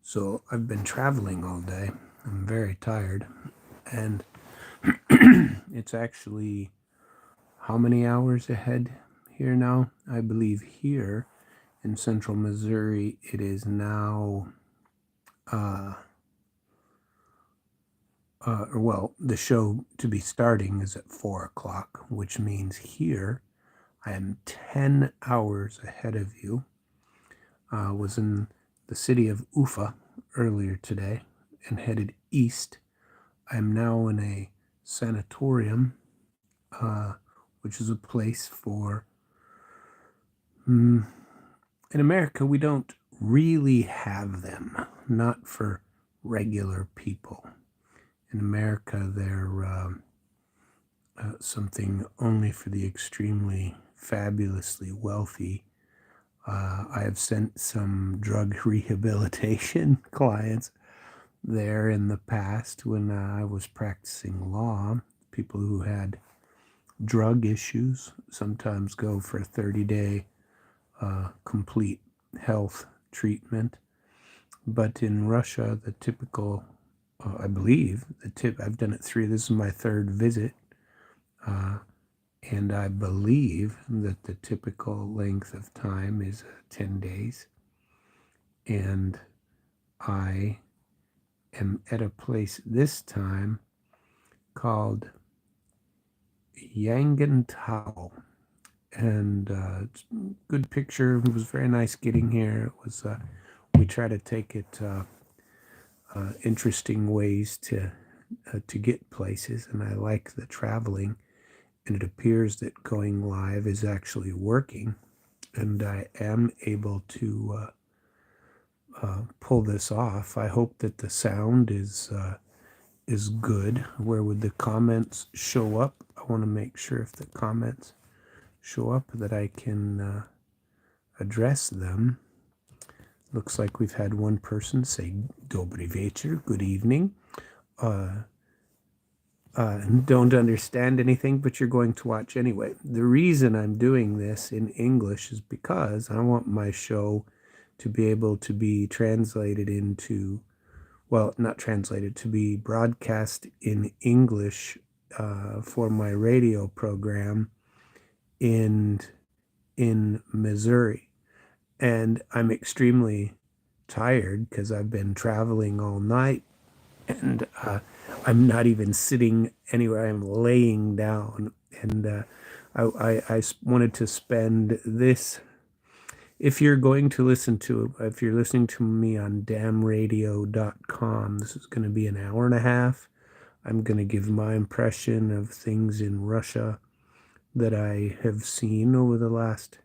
So I've been traveling all day. I'm very tired. And it's actually how many hours ahead here now? I believe here in central Missouri it is now, the show to be starting is at 4 o'clock, which means here I am 10 hours ahead of you. Was in the city of Ufa earlier today and headed east. I am now in a sanatorium, which is a place for. In America, we don't really have them, not for regular people. In America, they're something only for the extremely fabulously wealthy. I have sent some drug rehabilitation clients there in the past when I was practicing law. People who had drug issues sometimes go for a 30-day complete health treatment. But in Russia, the typical, I believe, I've done it three, this is my third visit, and I believe that the typical length of time is 10 days. And I am at a place this time called Yangantao. And it's a good picture. It was very nice getting here. It was, we try to take it interesting ways to get places, and I like the traveling. And it appears that going live is actually working, and I am able to pull this off. I hope that the sound is good. Where would the comments show up? I want to make sure if the comments show up that I can address them. Looks like we've had one person say Dobry večer, good evening. Don't understand anything, but you're going to watch anyway. The reason I'm doing this in English is because I want my show to be able to be translated into, well, not translated, to be broadcast in English for my radio program in Missouri. And I'm extremely tired because I've been traveling all night, and I'm not even sitting anywhere. I'm laying down, and I wanted to spend this. If you're listening to me on damradio.com, this is going to be an hour and a half. I'm going to give my impression of things in Russia that I have seen over the last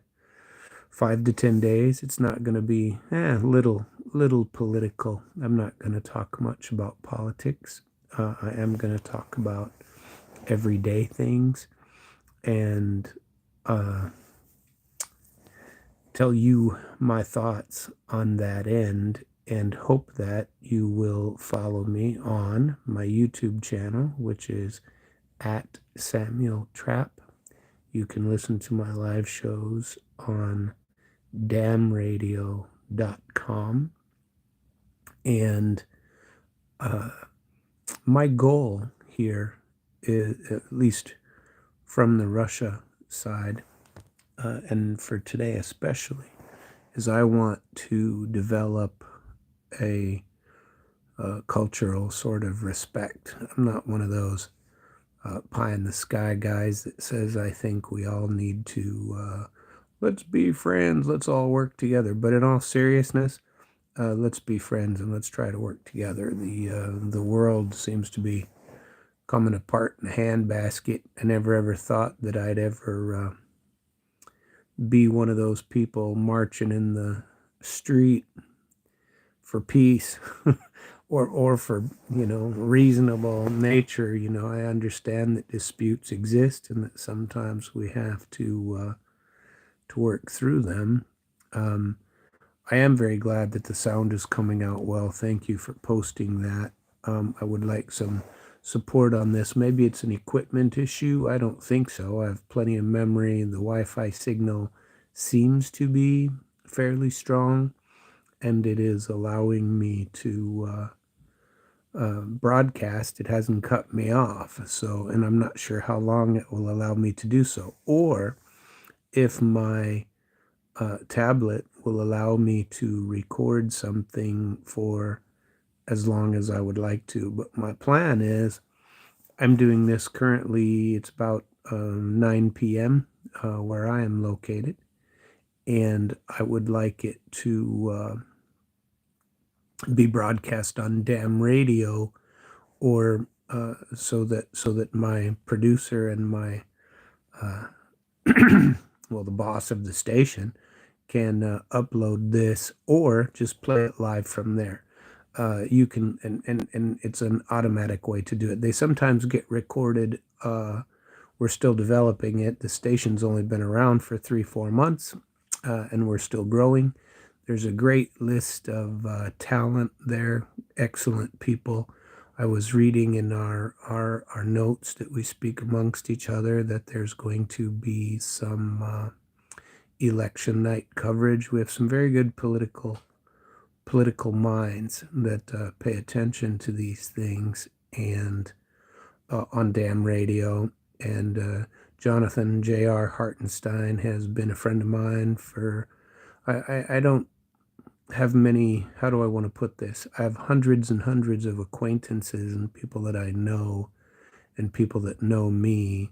5 to 10 days. It's not going to be little political. I'm not going to talk much about politics. I am going to talk about everyday things and tell you my thoughts on that end, and hope that you will follow me on my YouTube channel, which is at Samuel Trapp. You can listen to my live shows on damradio.com. And my goal here is, at least from the Russia side, and for today especially, is I want to develop a cultural sort of respect. I'm not one of those pie in the sky guys that says I think we all need to let's be friends, let's all work together. But in all seriousness, let's be friends and let's try to work together. The world seems to be coming apart in a handbasket. I never ever thought that I'd ever be one of those people marching in the street for peace or for, reasonable nature. I understand that disputes exist and that sometimes we have to work through them. I am very glad that the sound is coming out well. Thank you for posting that. I would like some support on this. Maybe it's an equipment issue. I don't think so. I have plenty of memory. The Wi-Fi signal seems to be fairly strong. and it is allowing me to broadcast. It hasn't cut me off. So, and I'm not sure how long it will allow me to do so, or if my tablet will allow me to record something for as long as I would like to. But my plan is I'm doing this currently, it's about 9 p.m. Where I am located, and I would like it to be broadcast on damn radio, or so that my producer and my well, the boss of the station can upload this or just play it live from there. You can, and it's an automatic way to do it. They sometimes get recorded. We're still developing it. The station's only been around for 3-4 months, and we're still growing. There's a great list of talent there, excellent people. I was reading in our notes that we speak amongst each other that there's going to be some election night coverage. We have some very good political minds that pay attention to these things, and on damn radio. And Jonathan J.R. Hartenstein has been a friend of mine for, I don't have many, how do I want to put this? I have hundreds and hundreds of acquaintances and people that I know, and people that know me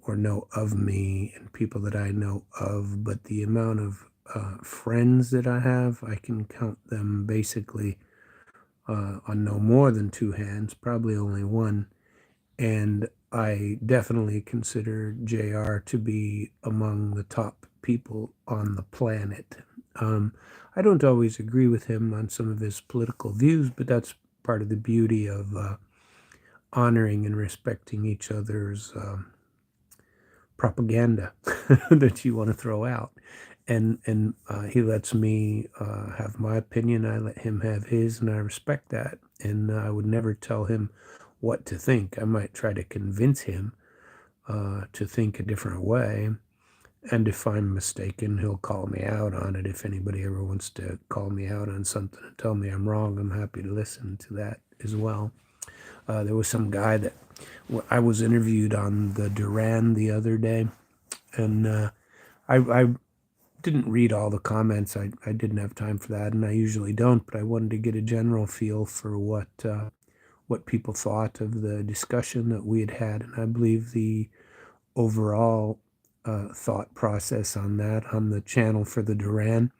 or know of me, and people that I know of. But the amount of friends that I have, I can count them basically on no more than two hands, probably only one. And I definitely consider JR to be among the top people on the planet. I don't always agree with him on some of his political views, but that's part of the beauty of honoring and respecting each other's propaganda that you want to throw out. And he lets me have my opinion. I let him have his, and I respect that. And I would never tell him what to think. I might try to convince him to think a different way. And if I'm mistaken, he'll call me out on it. If anybody ever wants to call me out on something and tell me I'm wrong, I'm happy to listen to that as well. There was some guy that I was interviewed on the Duran the other day, and I didn't read all the comments. I didn't have time for that, and I usually don't, but I wanted to get a general feel for what people thought of the discussion that we had. And I believe the overall thought process on that, on the channel for the Duran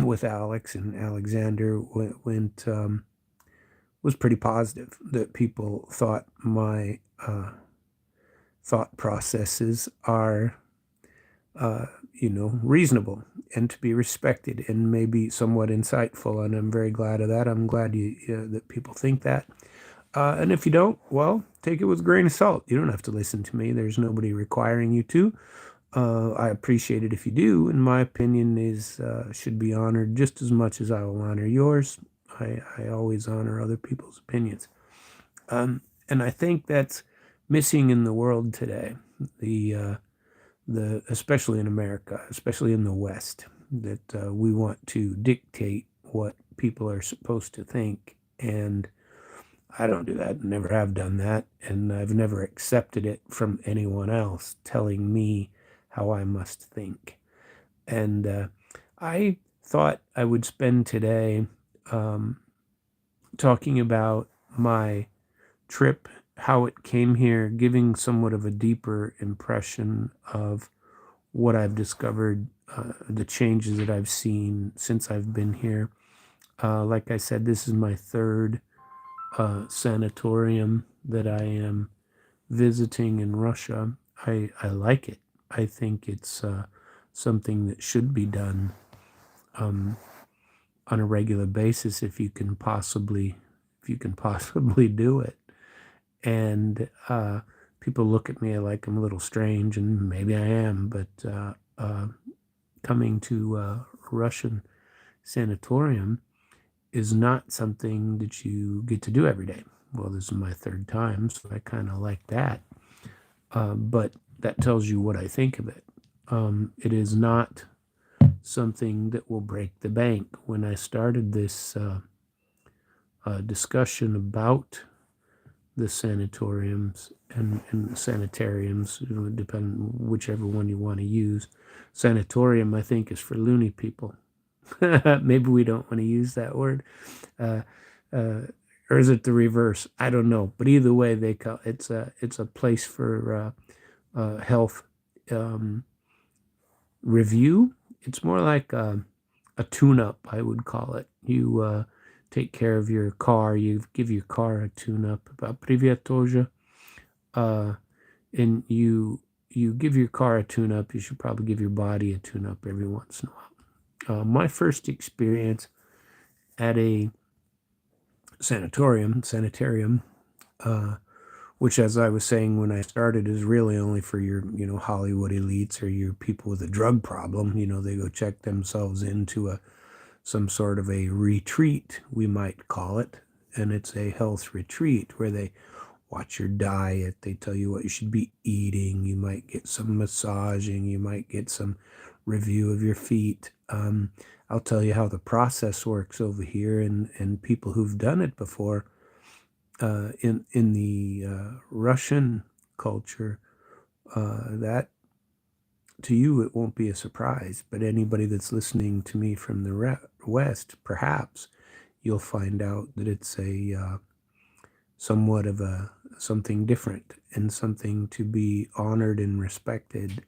with Alex and Alexander went was pretty positive. That people thought my thought processes are reasonable and to be respected, and maybe somewhat insightful, and I'm very glad of that. I'm glad that people think that. And if you don't, well, take it with a grain of salt. You don't have to listen to me. There's nobody requiring you to. I appreciate it if you do. And my opinion is should be honored just as much as I will honor yours. I always honor other people's opinions. And I think that's missing in the world today. The especially in America, especially in the West, that we want to dictate what people are supposed to think. And I don't do that, never have done that, and I've never accepted it from anyone else telling me how I must think. And I thought I would spend today talking about my trip, how it came here, giving somewhat of a deeper impression of what I've discovered, the changes that I've seen since I've been here. Like I said, this is my third sanatorium that I am visiting in Russia. I like it. I think it's something that should be done on a regular basis if you can possibly do it. And people look at me like I'm a little strange, and maybe I am, but coming to a Russian sanatorium is not something that you get to do every day. Well, this is my third time, so I kind of like that. But that tells you what I think of it. It is not something that will break the bank. When I started this discussion about the sanatoriums and sanitariums, depending whichever one you want to use. Sanatorium, I think, is for loony people. Maybe we don't want to use that word. Uh, or is it the reverse? I don't know. But either way, they call it's a place for health review. It's more like a tune-up, I would call it. You take care of your car. You give your car a tune-up. And you give your car a tune-up. You should probably give your body a tune-up every once in a while. My first experience at a sanitarium, which, as I was saying when I started, is really only for your, Hollywood elites or your people with a drug problem. They go check themselves into some sort of a retreat, we might call it. And it's a health retreat where they watch your diet. They tell you what you should be eating. You might get some massaging. You might get some review of your feet. I'll tell you how the process works over here, and people who've done it before. In the Russian culture, that to you it won't be a surprise, but anybody that's listening to me from the West, perhaps you'll find out that it's a somewhat of something different and something to be honored and respected.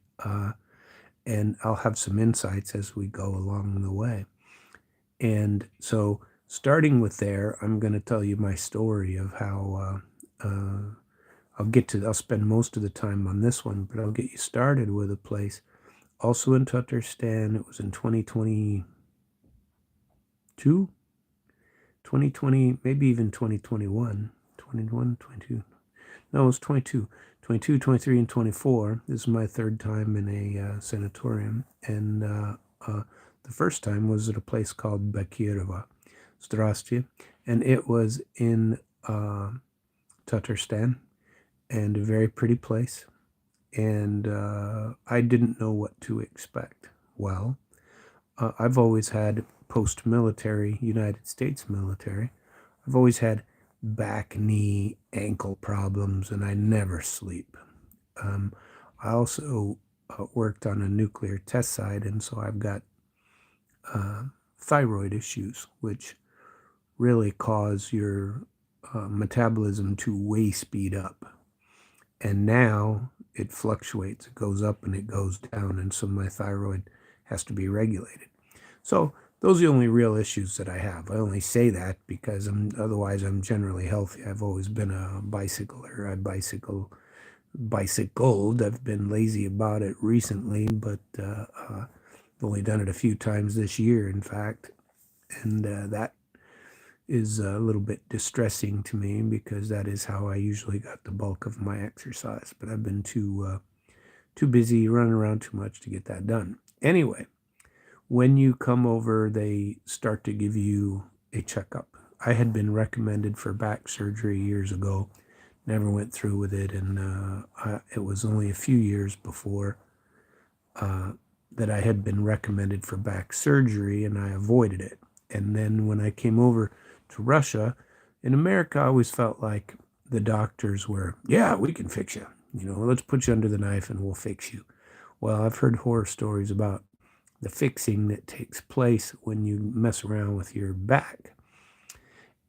And I'll have some insights as we go along the way. And so, starting with there, I'm going to tell you my story of how I'll spend most of the time on this one, but I'll get you started with a place also in Tatarstan. It was in 2022, 2020, maybe even 2021, 21, 22. No, it was 22, 22, 23, and 24. This is my third time in a sanatorium. And the first time was at a place called Bakirova. Здравствуйте. And it was in Tatarstan, and a very pretty place. And I didn't know what to expect. Well, I've always had post-military, United States military. I've always had back, knee, ankle problems, and I never sleep. I also worked on a nuclear test site, and so I've got thyroid issues, which really cause your metabolism to way speed up. And now it fluctuates. It goes up and it goes down, and so my thyroid has to be regulated. So those are the only real issues that I have. I only say that because otherwise I'm generally healthy. I've always been a bicycler. I bicycled. I've been lazy about it recently, but I've only done it a few times this year, in fact. And that is a little bit distressing to me because that is how I usually got the bulk of my exercise. But I've been too busy running around too much to get that done. Anyway, when you come over, they start to give you a checkup. I had been recommended for back surgery years ago, never went through with it, and it was only a few years before that I had been recommended for back surgery, and I avoided it. And then when I came over to Russia, in America, I always felt like the doctors were, yeah, we can fix you. Let's put you under the knife and we'll fix you. Well, I've heard horror stories about the fixing that takes place when you mess around with your back,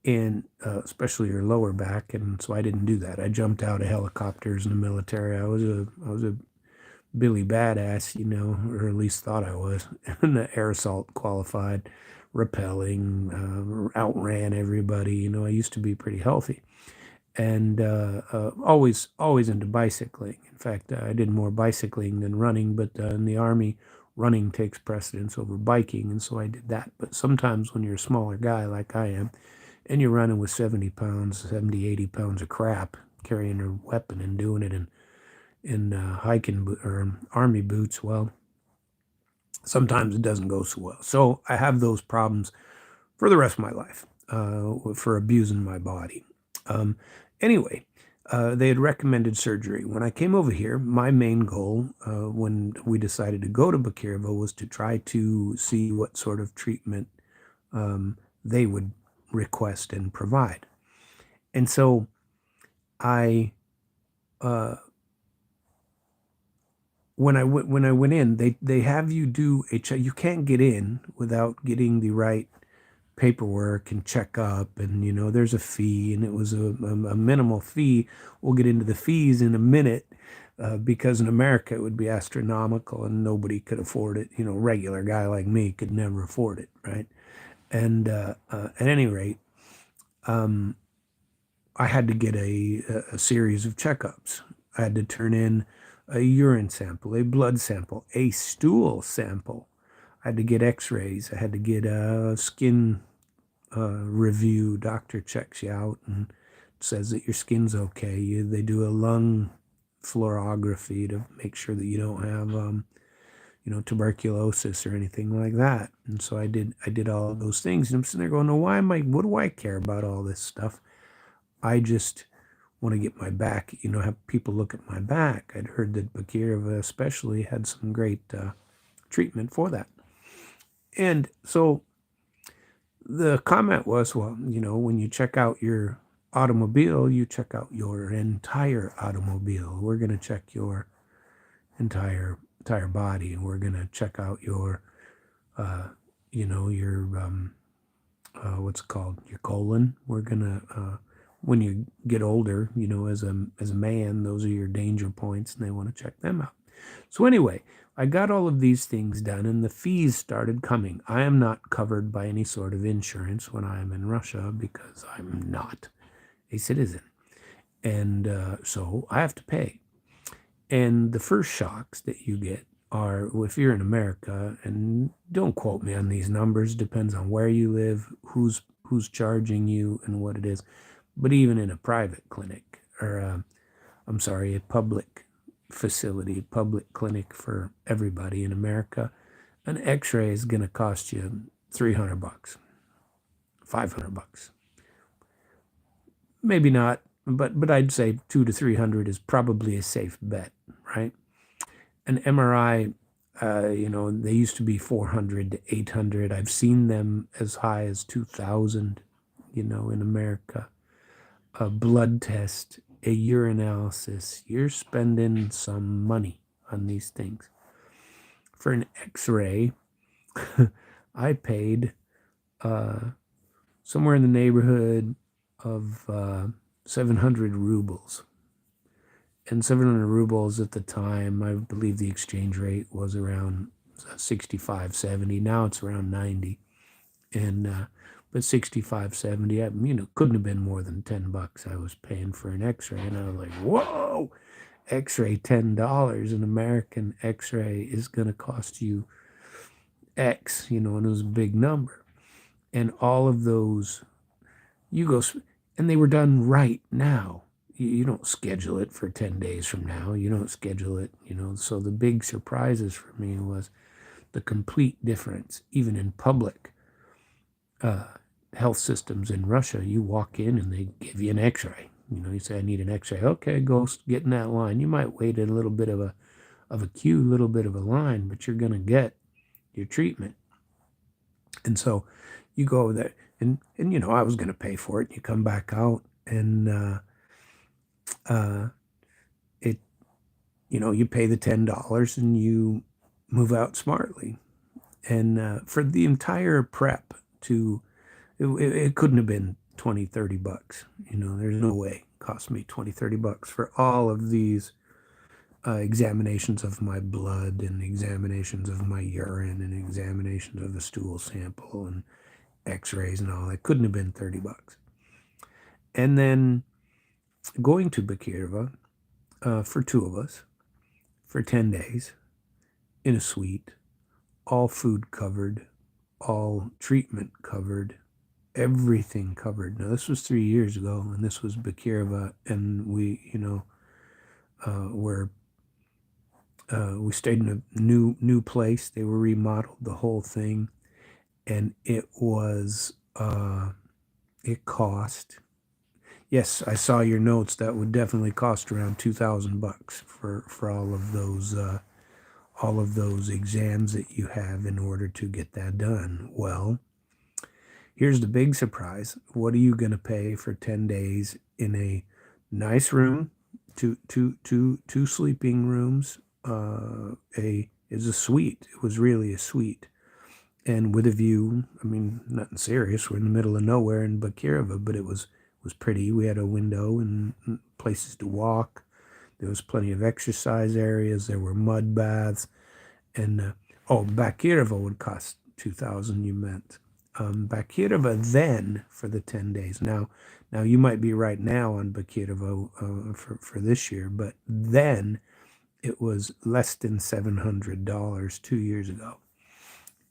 and especially your lower back. And so I didn't do that. I jumped out of helicopters in the military. I was a Billy Badass, or at least thought I was. And the air assault qualified, rappelling, outran everybody. I used to be pretty healthy, and always into bicycling. In fact, I did more bicycling than running, but in the Army, running takes precedence over biking, and so I did that. But sometimes when you're a smaller guy like I am, and you're running with 70 pounds, 80 pounds of crap, carrying a weapon and doing it in hiking or Army boots, well, sometimes it doesn't go so well. So I have those problems for the rest of my life for abusing my body. Anyway, they had recommended surgery. When I came over here, my main goal, when we decided to go to Bakirva, was to try to see what sort of treatment they would request and provide. And so I, when I went in, they have you do a check. You can't get in without getting the right paperwork and check up, and there's a fee, and it was a minimal fee. We'll get into the fees in a minute, because in America it would be astronomical and nobody could afford it. Regular guy like me could never afford it, right? And at any rate, I had to get a series of checkups. I had to turn in a urine sample, a blood sample, a stool sample. I had to get x-rays. I had to get a skin review. Doctor checks you out and says that your skin's okay. They do a lung fluorography to make sure that you don't have tuberculosis or anything like that. And so I did all of those things. And I'm sitting there going, no, what do I care about all this stuff? I just want to get my back, have people look at my back. I'd heard that Bakirva especially had some great treatment for that. And so the comment was, well, when you check out your automobile, you check out your entire automobile. We're going to check your entire body, and we're going to check out your, your what's it called, your colon. We're going to when you get older, as a man, those are your danger points, and they want to check them out. So anyway, I got all of these things done, and the fees started coming. I am not covered by any sort of insurance when I am in Russia because I'm not a citizen. And so I have to pay. And the first shocks that you get are, if you're in America, and don't quote me on these numbers, depends on where you live, who's charging you, and what it is. But even in a private clinic, or a public facility, public clinic for everybody in America, an x-ray is going to cost you $300, $500. Maybe not, but I'd say 200 to 300 is probably a safe bet, right? An MRI, they used to be 400 to 800. I've seen them as high as 2,000, in America. A blood test, a urinalysis, you're spending some money on these things. For an x-ray, I paid somewhere in the neighborhood of 700 rubles. And 700 rubles at the time, I believe the exchange rate was around 65, 70. Now it's around 90. And but 65, 70, couldn't have been more than $10 I was paying for an x-ray. And I was like, whoa, x-ray $10. An American x-ray is going to cost you X, and it was a big number. And all of those, and they were done right now. You don't schedule it for 10 days from now. You don't schedule it, So the big surprises for me was the complete difference, even in public health systems in Russia. You walk in and they give you an x-ray. You say, I need an x-ray. Okay, go get in that line. You might wait a little bit of a queue, a little bit of a line, but you're going to get your treatment. And so you go over there, and I was going to pay for it. You come back out, and you pay the $10 and you move out smartly. And for the entire prep it couldn't have been $20, $30. There's no way it cost me $20, $30 for all of these examinations of my blood, and examinations of my urine, and examinations of a stool sample, and x-rays and all. That couldn't have been $30. And then going to Bakirva for two of us for 10 days in a suite, all food covered, all treatment covered, everything covered. Now, this was 3 years ago, and this was Bakirva, and we, we stayed in a new place. They were remodeled, the whole thing, and it was it cost. Yes, I saw your notes. That would definitely cost around $2,000 for all of those exams that you have in order to get that done. Well, here's the big surprise. What are you going to pay for 10 days in a nice room, two sleeping rooms, a is a suite. It was really a suite. And with a view, I mean, nothing serious. We're in the middle of nowhere in Bakirova, but it was pretty. We had a window and places to walk. There was plenty of exercise areas. There were mud baths, and Bakirova would cost 2,000. You meant Bakirova then for the 10 days. Now you might be right now on Bakirova for this year, but then it was less than $700 2 years ago,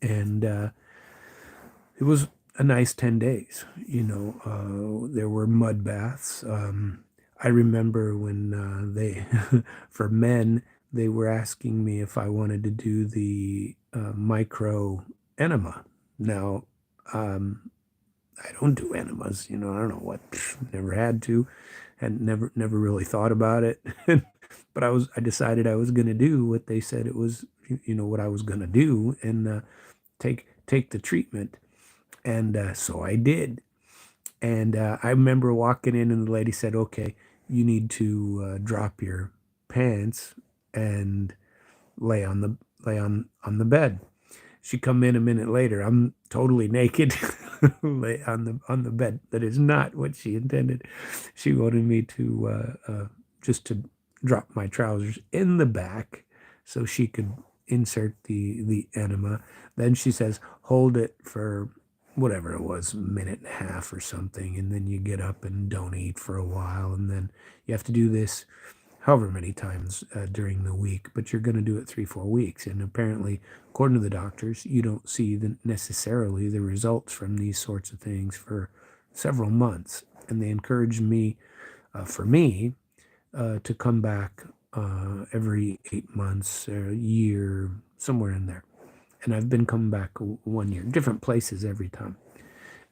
and it was a nice 10 days. There were mud baths. I remember when for men, they were asking me if I wanted to do the micro enema. Now, I don't do enemas. I don't know what. Never had to, and never really thought about it. But I decided I was going to do what they said it was. What I was going to do, and take the treatment. And so I did. And I remember walking in, and the lady said, "Okay, you need to drop your pants and lay on the bed." She come in a minute later. I'm totally naked, lay on the bed. That is not what she intended. She wanted me to just to drop my trousers in the back so she could insert the enema. Then she says, "Hold it for whatever it was, a minute and a half or something, and then you get up and don't eat for a while, and then you have to do this however many times during the week, but you're going to do it 3-4 weeks." And apparently, according to the doctors, you don't see necessarily the results from these sorts of things for several months. And they encouraged me, for me, to come back every 8 months, a year, somewhere in there. And I've been coming back 1 year, different places every time.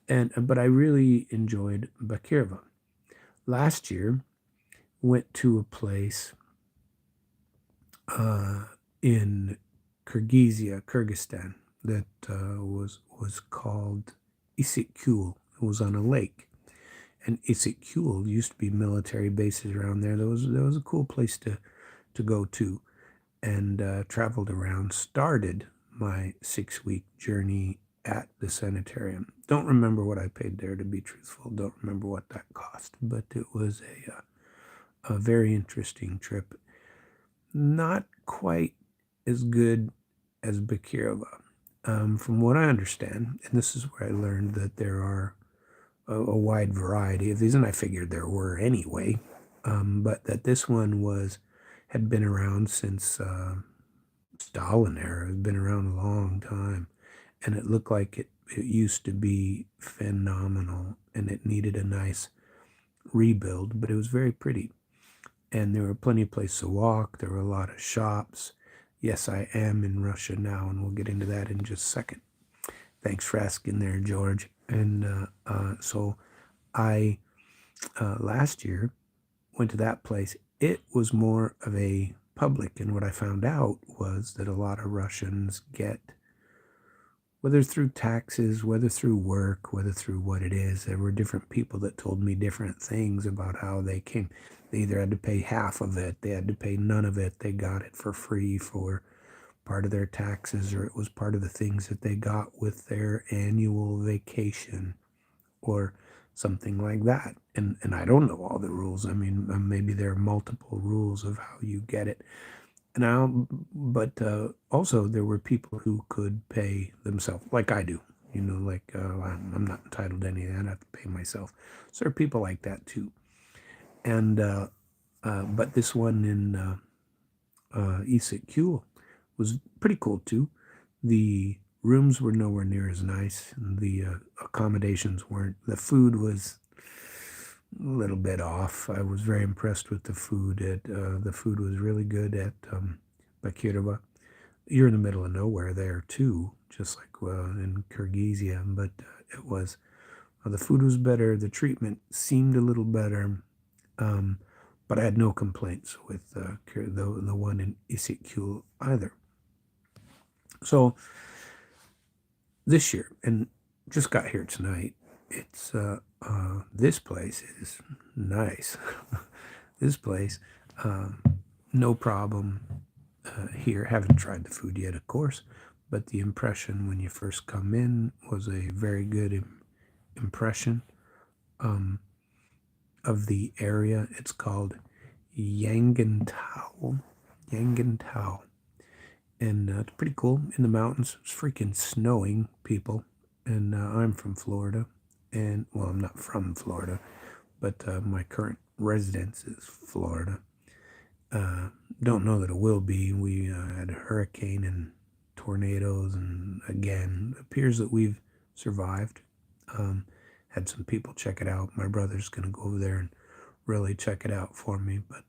But I really enjoyed Bakirva. Last year, went to a place in Kyrgyzstan, that was called Isikul. It was on a lake, and Isikul used to be military bases around there. There was a cool place to go to, and traveled around. Started my 6-week journey at the sanitarium. Don't remember what I paid there, to be truthful. Don't remember what that cost, but it was a very interesting trip. Not quite as good as Bakirova. From what I understand, and this is where I learned that there are a wide variety of these, and I figured there were anyway, but that this one had been around since Stalin era. It had been around a long time, and it looked like it used to be phenomenal, and it needed a nice rebuild, but it was very pretty. And there were plenty of places to walk. There were a lot of shops. Yes, I am in Russia now, and we'll get into that in just a second. Thanks for asking there, George. And so I, last year, went to that place. It was more of a public, and what I found out was that a lot of Russians get, whether through taxes, whether through work, whether through what it is, there were different people that told me different things about how they came. They either had to pay half of it, they had to pay none of it, they got it for free for part of their taxes, or it was part of the things that they got with their annual vacation, or something like that. And I don't know all the rules. I mean, maybe there are multiple rules of how you get it. But also there were people who could pay themselves, like I do. Like I'm not entitled to any of that. I have to pay myself. So there are people like that too. And but this one in Isikul was pretty cool too. The rooms were nowhere near as nice, and the accommodations weren't. The food was a little bit off. I was very impressed with the food. The food was really good at Bakirova. You're in the middle of nowhere there too, just like in Kyrgyzstan, but it was The food was better. The treatment seemed a little better. But I had no complaints with the one in Isikul either. So this year, and just got here tonight, it's this place is nice. This place, no problem here. Haven't tried the food yet, of course, but the impression when you first come in was a very good impression of the area. It's called Yangantao. Yangantao. And it's pretty cool in the mountains. It's freaking snowing, people. And I'm from Florida. And, well, I'm not from Florida, but my current residence is Florida. Don't know that it will be. We had a hurricane and tornadoes, and again, it appears that we've survived. Had some people check it out. My brother's going to go over there and really check it out for me. But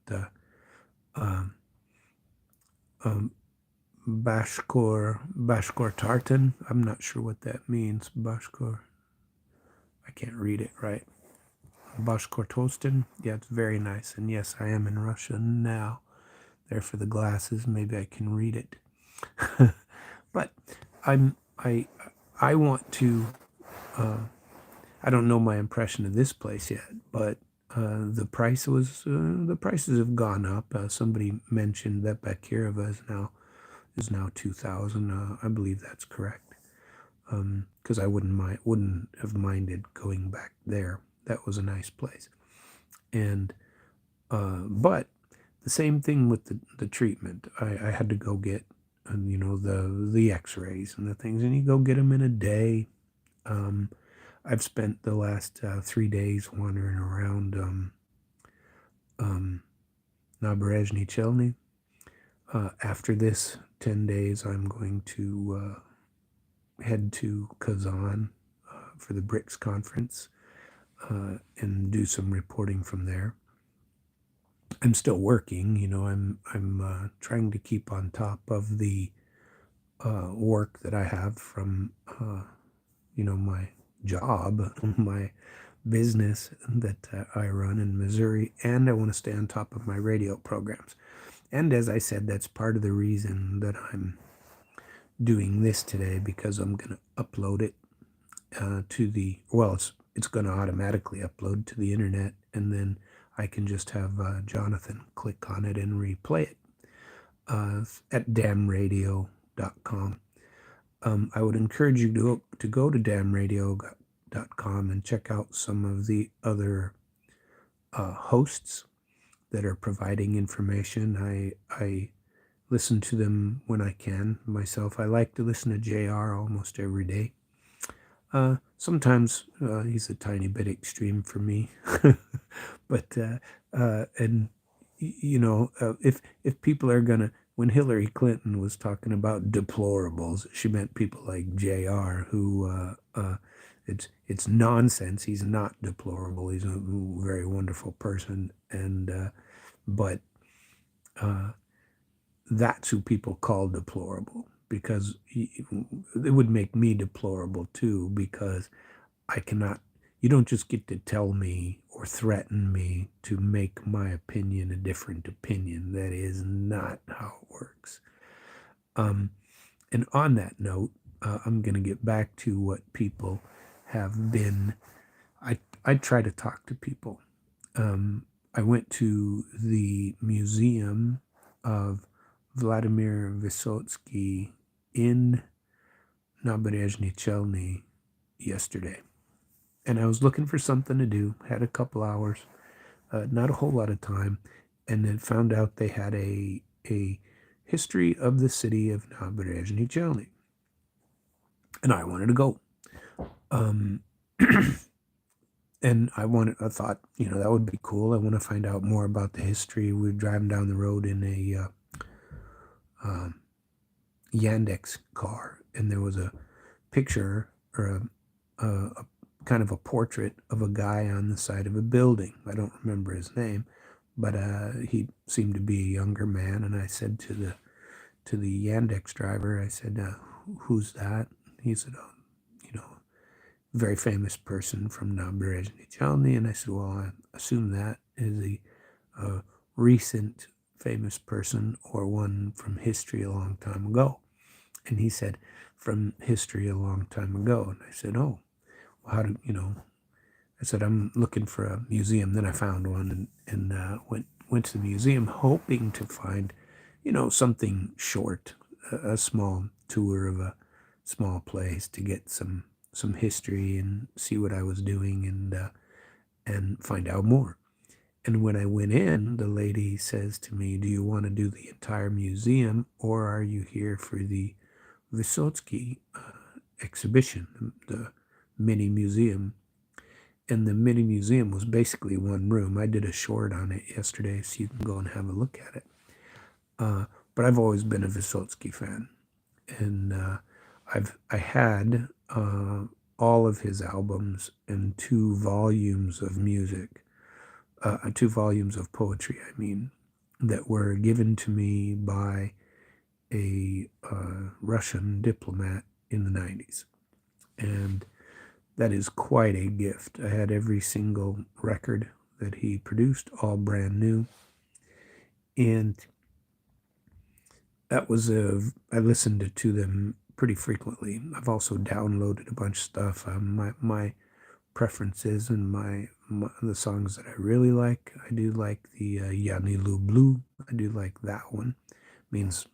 Bashkor Tartan. I'm not sure what that means. Bashkor. I can't read it right. Bashkortostan. Yeah, it's very nice. And yes, I am in Russia now. There for the glasses. Maybe I can read it. But I want to. I don't know my impression of this place yet, but the prices have gone up. Somebody mentioned that Bakirova is now 2,000. I believe that's correct. Because I wouldn't have minded going back there. That was a nice place. And but the same thing with the treatment. I had to go get the X-rays and the things, and you go get them in a day. I've spent the last 3 days wandering around Naberezhny Chelny. After this 10 days, I'm going to head to Kazan for the BRICS conference and do some reporting from there. I'm still working, I'm trying to keep on top of the work that I have from, my job, my business that I run in Missouri, and I want to stay on top of my radio programs. And as I said, that's part of the reason that I'm doing this today, because I'm going to upload it it's going to automatically upload to the internet, and then I can just have Jonathan click on it and replay it at damradio.com. I would encourage you to go to damradio.com and check out some of the other hosts that are providing information. I listen to them when I can myself. I like to listen to JR almost every day. Sometimes he's a tiny bit extreme for me, but if people are gonna, when Hillary Clinton was talking about deplorables, she meant people like JR, who it's nonsense. He's not deplorable. He's a very wonderful person, and but that's who people call deplorable, because it would make me deplorable too, because you don't just get to tell me or threaten me to make my opinion a different opinion. That is not how it works. And on that note, I'm going to get back to what people have been. I try to talk to people. I went to the Museum of Vladimir Vysotsky in Naberezhny Chelny yesterday. And I was looking for something to do, had a couple hours, not a whole lot of time, and then found out they had a history of the city of Naberezhny Chelny. And I wanted to go. And I thought, that would be cool. I want to find out more about the history. We were driving down the road in a Yandex car, and there was a picture or a kind of a portrait of a guy on the side of a building. I don't remember his name, but he seemed to be a younger man. And I said to the Yandex driver, I said, "Who's that?" He said, very famous person from Naberezhny. And I said, well, I assume that is a recent famous person or one from history a long time ago. And he said, from history a long time ago. And I said, oh, well, how do you know? I said, I'm looking for a museum. Then I found one and went to the museum hoping to find, something short, a small tour of a small place to get some history and see what I was doing and find out more. And when I went in, the lady says to me, do you want to do the entire museum or are you here for the Vysotsky exhibition, the mini museum? And the mini museum was basically one room. I did a short on it yesterday, so you can go and have a look at it. But I've always been a Vysotsky fan, and I had all of his albums and 2 volumes of music, 2 volumes of poetry. I mean, that were given to me by a Russian diplomat in the 90s, and that is quite a gift. I had every single record that he produced, all brand new. And I listened to them pretty frequently. I've also downloaded a bunch of stuff. My preferences and the songs that I really like. I do like the Yanilu Blue. I do like that one. Means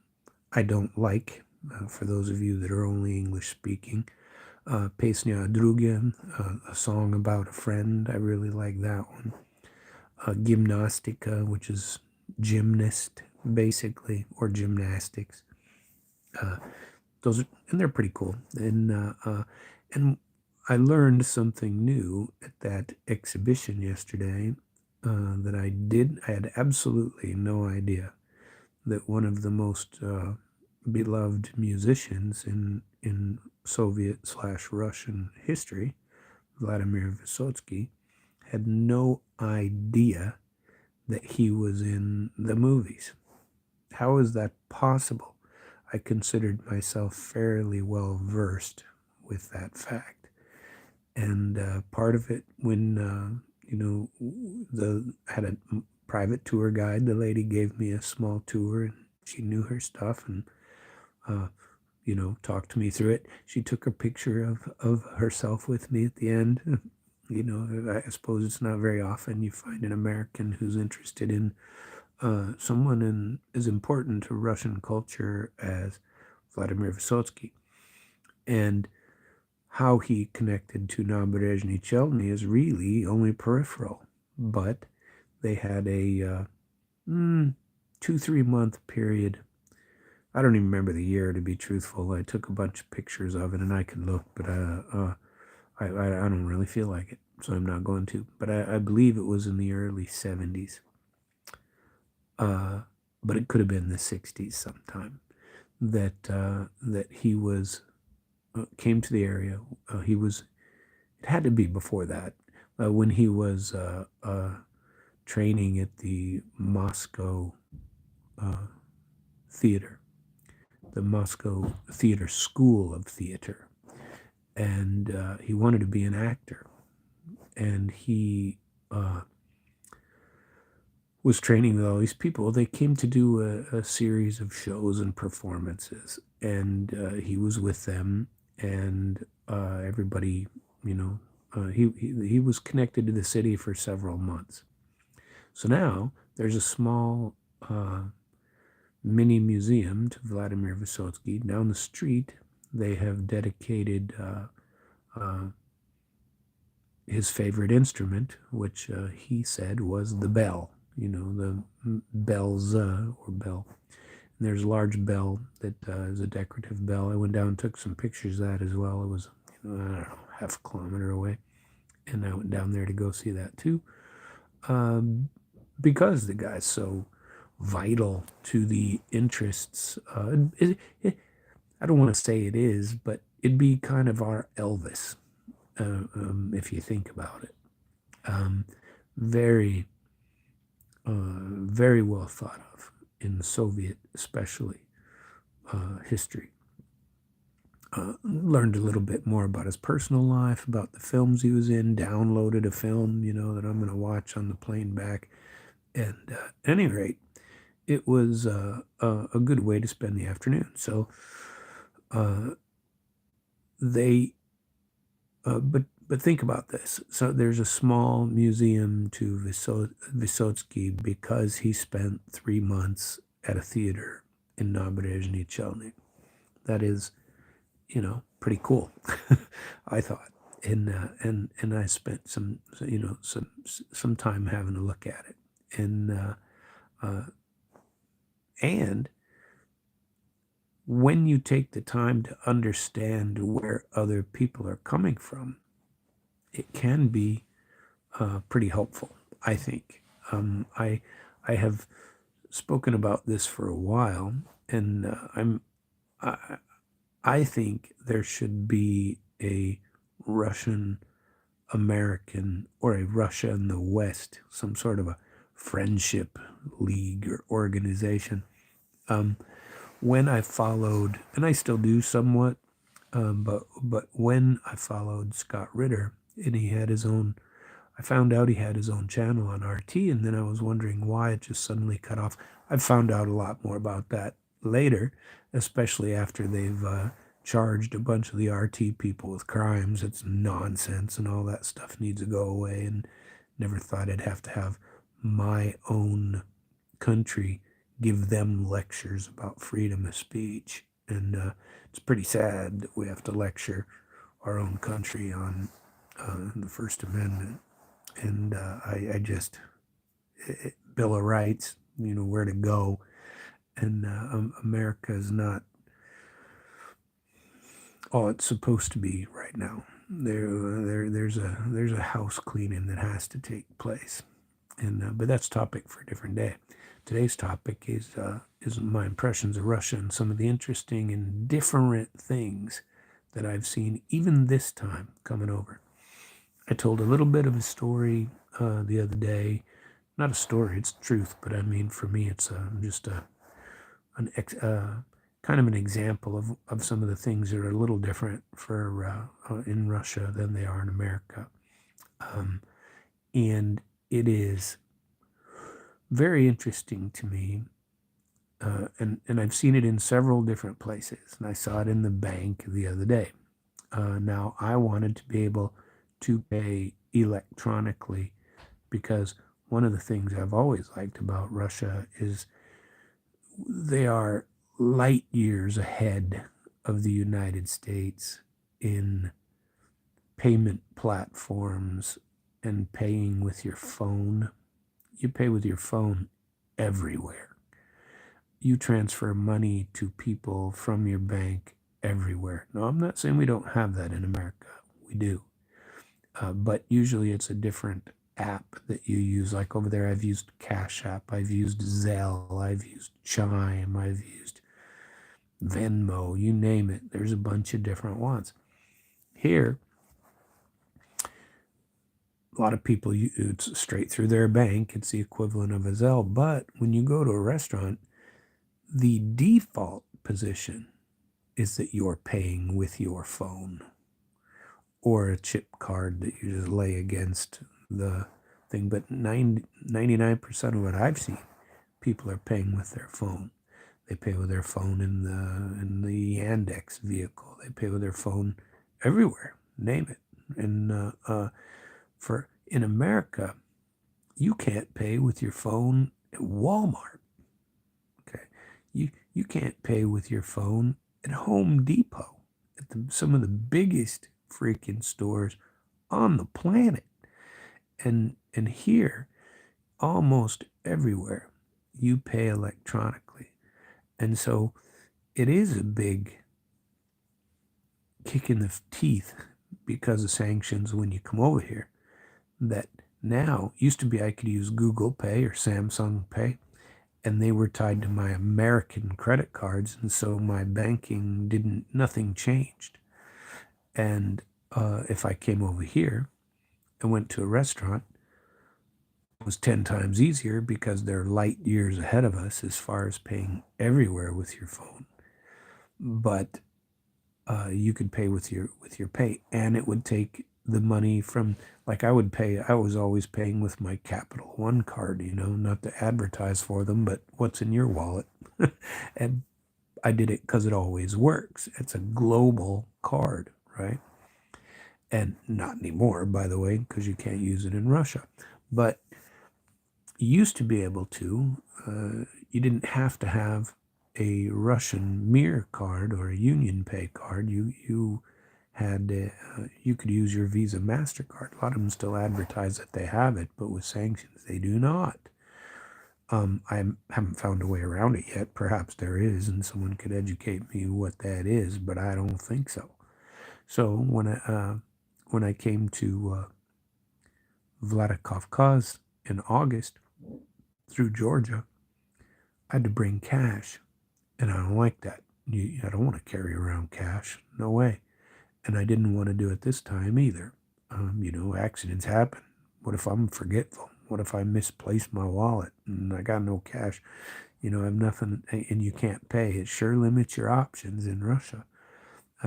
I don't like, for those of you that are only English speaking. Pesnya Drugen, a song about a friend. I really like that one. Gymnastica, which is gymnast, basically, or gymnastics. And they're pretty cool. And I learned something new at that exhibition yesterday that I had absolutely no idea that one of the most beloved musicians in Soviet/Russian history, Vladimir Vysotsky, had no idea that he was in the movies. How is that possible? I considered myself fairly well versed with that fact. And part of it, when, I had a private tour guide, the lady gave me a small tour and she knew her stuff and talked me through it. She took a picture of herself with me at the end. I suppose it's not very often you find an American who's interested in someone as important to Russian culture as Vladimir Vysotsky. And how he connected to Naberezhny Chelny is really only peripheral. But they had a 2-3 month period. I don't even remember the year, to be truthful. I took a bunch of pictures of it, and I can look, but I don't really feel like it, so I'm not going to. But I believe it was in the early 70s. But it could have been the 60s sometime that he was came to the area. It had to be before that, when he was training at the Moscow theater, the Moscow Theater School of Theater. And he wanted to be an actor. And he was training with all these people. They came to do a series of shows and performances. And he was with them. And everybody, he was connected to the city for several months. So now there's a small mini museum to Vladimir Vysotsky. Down the street, they have dedicated his favorite instrument, which he said was the bell, the bells or bell. And there's a large bell that is a decorative bell. I went down and took some pictures of that as well. It was, I don't know, half a kilometer away. And I went down there to go see that too. Because the guy's so vital to the interests. I don't want to say it is, but it'd be kind of our Elvis, if you think about it. Very, very well thought of in Soviet, especially, history. learned a little bit more about his personal life, about the films he was in, downloaded a film, that I'm going to watch on the plane back. And at any rate, it was a good way to spend the afternoon. So they, but think about this. So there's a small museum to Vysotsky because he spent 3 months at a theater in Naberezhny Chelny. That is, pretty cool. I thought, and I spent some time having a look at it, and when you take the time to understand where other people are coming from, it can be pretty helpful, I think. I have spoken about this for a while, and I think there should be a Russian American or a Russia in the West, some sort of a friendship league or organization. When I followed, and I still do somewhat, but when I followed Scott Ritter, and he had his own, I found out he had his own channel on RT, and then I was wondering why it just suddenly cut off. I found out a lot more about that later, especially after they've charged a bunch of the RT people with crimes. It's nonsense, and all that stuff needs to go away, and never thought I'd have to have my own country give them lectures about freedom of speech. And it's pretty sad that we have to lecture our own country on the First Amendment. And I just, Bill of Rights, where to go. And America is not all it's supposed to be right now. There's a house cleaning that has to take place. And but that's a topic for a different day. Today's topic is my impressions of Russia and some of the interesting and different things that I've seen even this time coming over. I told a little bit of a story the other day. Not a story, it's truth, but I mean, for me, it's just kind of an example of some of the things that are a little different for in Russia than they are in America. And it is very interesting to me, and I've seen it in several different places, and I saw it in the bank the other day. Now, I wanted to be able to pay electronically because one of the things I've always liked about Russia is they are light years ahead of the United States in payment platforms and paying with your phone. You pay with your phone everywhere. You transfer money to people from your bank everywhere. Now, I'm not saying we don't have that in America. We do. But usually it's a different app that you use. Like over there, I've used Cash App, I've used Zelle, I've used Chime, I've used Venmo, you name it. There's a bunch of different ones. Here, a lot of people, it's straight through their bank. It's the equivalent of a Zelle. But when you go to a restaurant, the default position is that you're paying with your phone or a chip card that you just lay against the thing. But 99% of what I've seen, people are paying with their phone. They pay with their phone in the Yandex vehicle. They pay with their phone everywhere. Name it. And in America, you can't pay with your phone at Walmart. Okay, you can't pay with your phone at Home Depot, at some of the biggest freaking stores on the planet. And here, almost everywhere, you pay electronically. And so it is a big kick in the teeth because of sanctions when you come over here. That now used to be I could use Google Pay or Samsung Pay, and they were tied to my American credit cards, and so my banking nothing changed. And if I came over here and went to a restaurant, it was 10 times easier because they're light years ahead of us as far as paying everywhere with your phone. But you could pay with your pay, and it would take the money from, like I was always paying with my Capital One card, not to advertise for them, but what's in your wallet? And I did it because it always works. It's a global card, right? And not anymore, by the way, because you can't use it in Russia. But you used to be able to. You didn't have to have a Russian Mir card or a Union Pay card. You had you could use your Visa MasterCard. A lot of them still advertise that they have it, but with sanctions, they do not. I haven't found a way around it yet. Perhaps there is, and someone could educate me what that is, but I don't think so. So when I came to Vladikavkaz in August through Georgia, I had to bring cash, and I don't like that. I don't want to carry around cash. No way. And I didn't want to do it this time either. Accidents happen. What if I'm forgetful? What if I misplace my wallet and I got no cash? I have nothing, and you can't pay. It sure limits your options in Russia.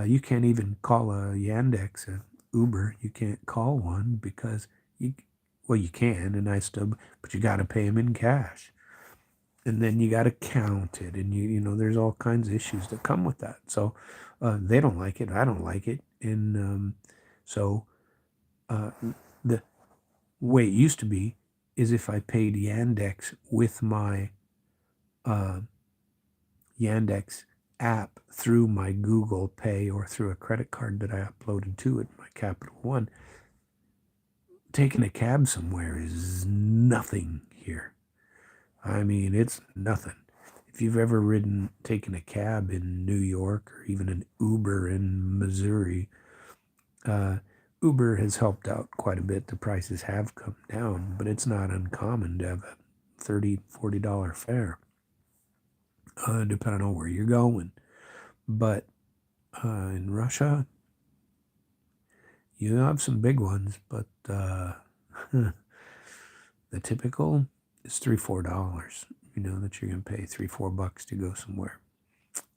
You can't even call a Yandex, a Uber. You can't call one because you can, and but you got to pay them in cash. And then you got to count it, and there's all kinds of issues that come with that. So they don't like it. I don't like it. And so the way it used to be is if I paid Yandex with my Yandex app through my Google Pay or through a credit card that I uploaded to it, my Capital One, taking a cab somewhere is nothing here. I mean, it's nothing. If you've ever taken a cab in New York or even an Uber in Missouri, Uber has helped out quite a bit. The prices have come down, but it's not uncommon to have a $30, $40 fare, depending on where you're going. But in Russia, you have some big ones, but the typical is $3, $4. That you're going to pay $3, $4 to go somewhere.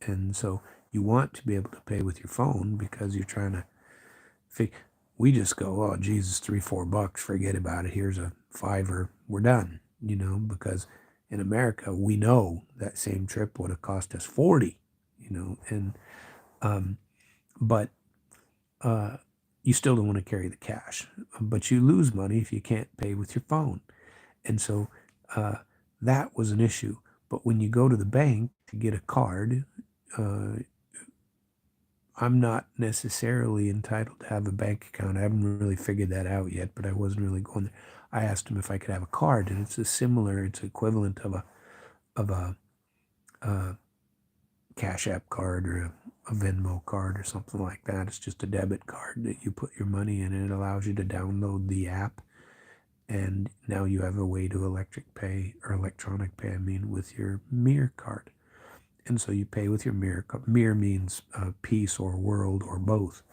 And so you want to be able to pay with your phone because you're trying to we just go, oh, Jesus, $3, $4, forget about it. Here's a $5, we're done, because in America, we know that same trip would have cost us 40, and, but you still don't want to carry the cash, but you lose money if you can't pay with your phone. And so that was an issue. But when you go to the bank to get a card, I'm not necessarily entitled to have a bank account. I haven't really figured that out yet, but I wasn't really going there. I asked him if I could have a card, and it's equivalent of a Cash App card or a Venmo card or something like that. It's just a debit card that you put your money in, and it allows you to download the app. And now you have a way to electronic pay, with your Mir card. And so you pay with your Mir. Mir means peace or world or both.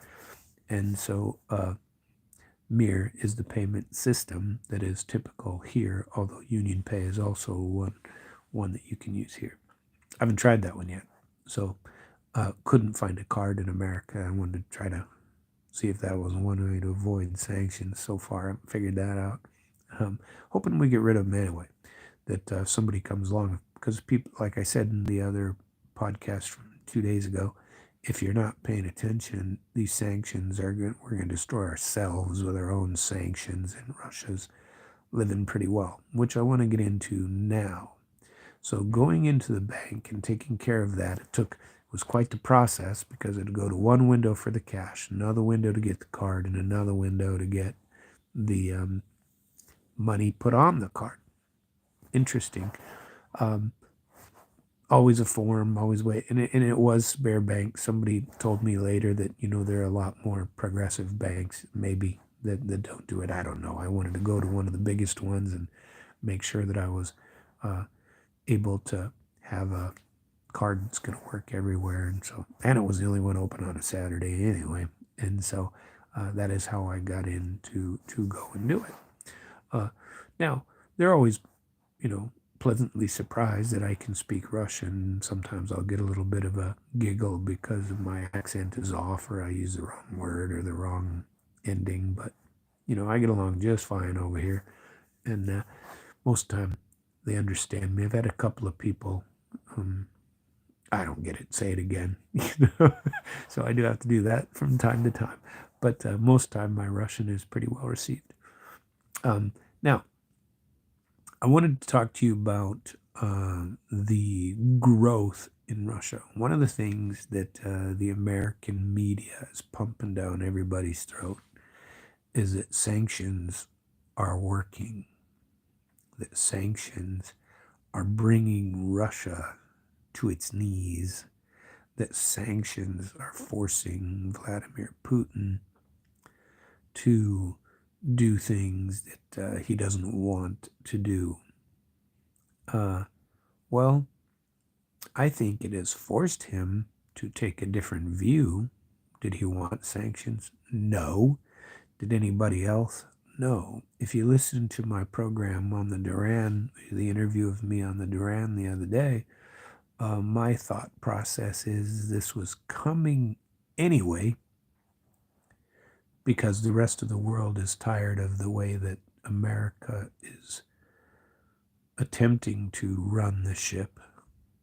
And so Mir is the payment system that is typical here, although Union Pay is also one that you can use here. I haven't tried that one yet. So couldn't find a card in America. I wanted to try to see if that was one way to avoid sanctions. So far, I haven't figured that out. Hoping we get rid of them anyway, that somebody comes along, because people, like I said in the other podcast from 2 days ago, if you're not paying attention, these sanctions we're going to destroy ourselves with our own sanctions, and Russia's living pretty well, which I want to get into now. So going into the bank and taking care of that, it was quite the process, because it'd go to one window for the cash, another window to get the card, and another window to get the money put on the card. Interesting. Always a form, always wait. And it was Sberbank. Somebody told me later that, there are a lot more progressive banks, maybe, that don't do it. I don't know. I wanted to go to one of the biggest ones and make sure that I was able to have a card that's going to work everywhere. And it was the only one open on a Saturday anyway. And so that is how I got in to go and do it. Now, there are always, pleasantly surprised that I can speak Russian. Sometimes I'll get a little bit of a giggle because my accent is off, or I use the wrong word or the wrong ending. But, I get along just fine over here. And most of the time they understand me. I've had a couple of people, I don't get it, say it again. So I do have to do that from time to time. But most time my Russian is pretty well received. Now, I wanted to talk to you about the growth in Russia. One of the things that the American media is pumping down everybody's throat is that sanctions are working, that sanctions are bringing Russia to its knees, that sanctions are forcing Vladimir Putin to do things that he doesn't want to do. Well, I think it has forced him to take a different view. Did he want sanctions? No. Did anybody else? No. If you listen to my program on the Duran, the interview of me on the Duran the other day, my thought process is this was coming anyway because the rest of the world is tired of the way that America is attempting to run the ship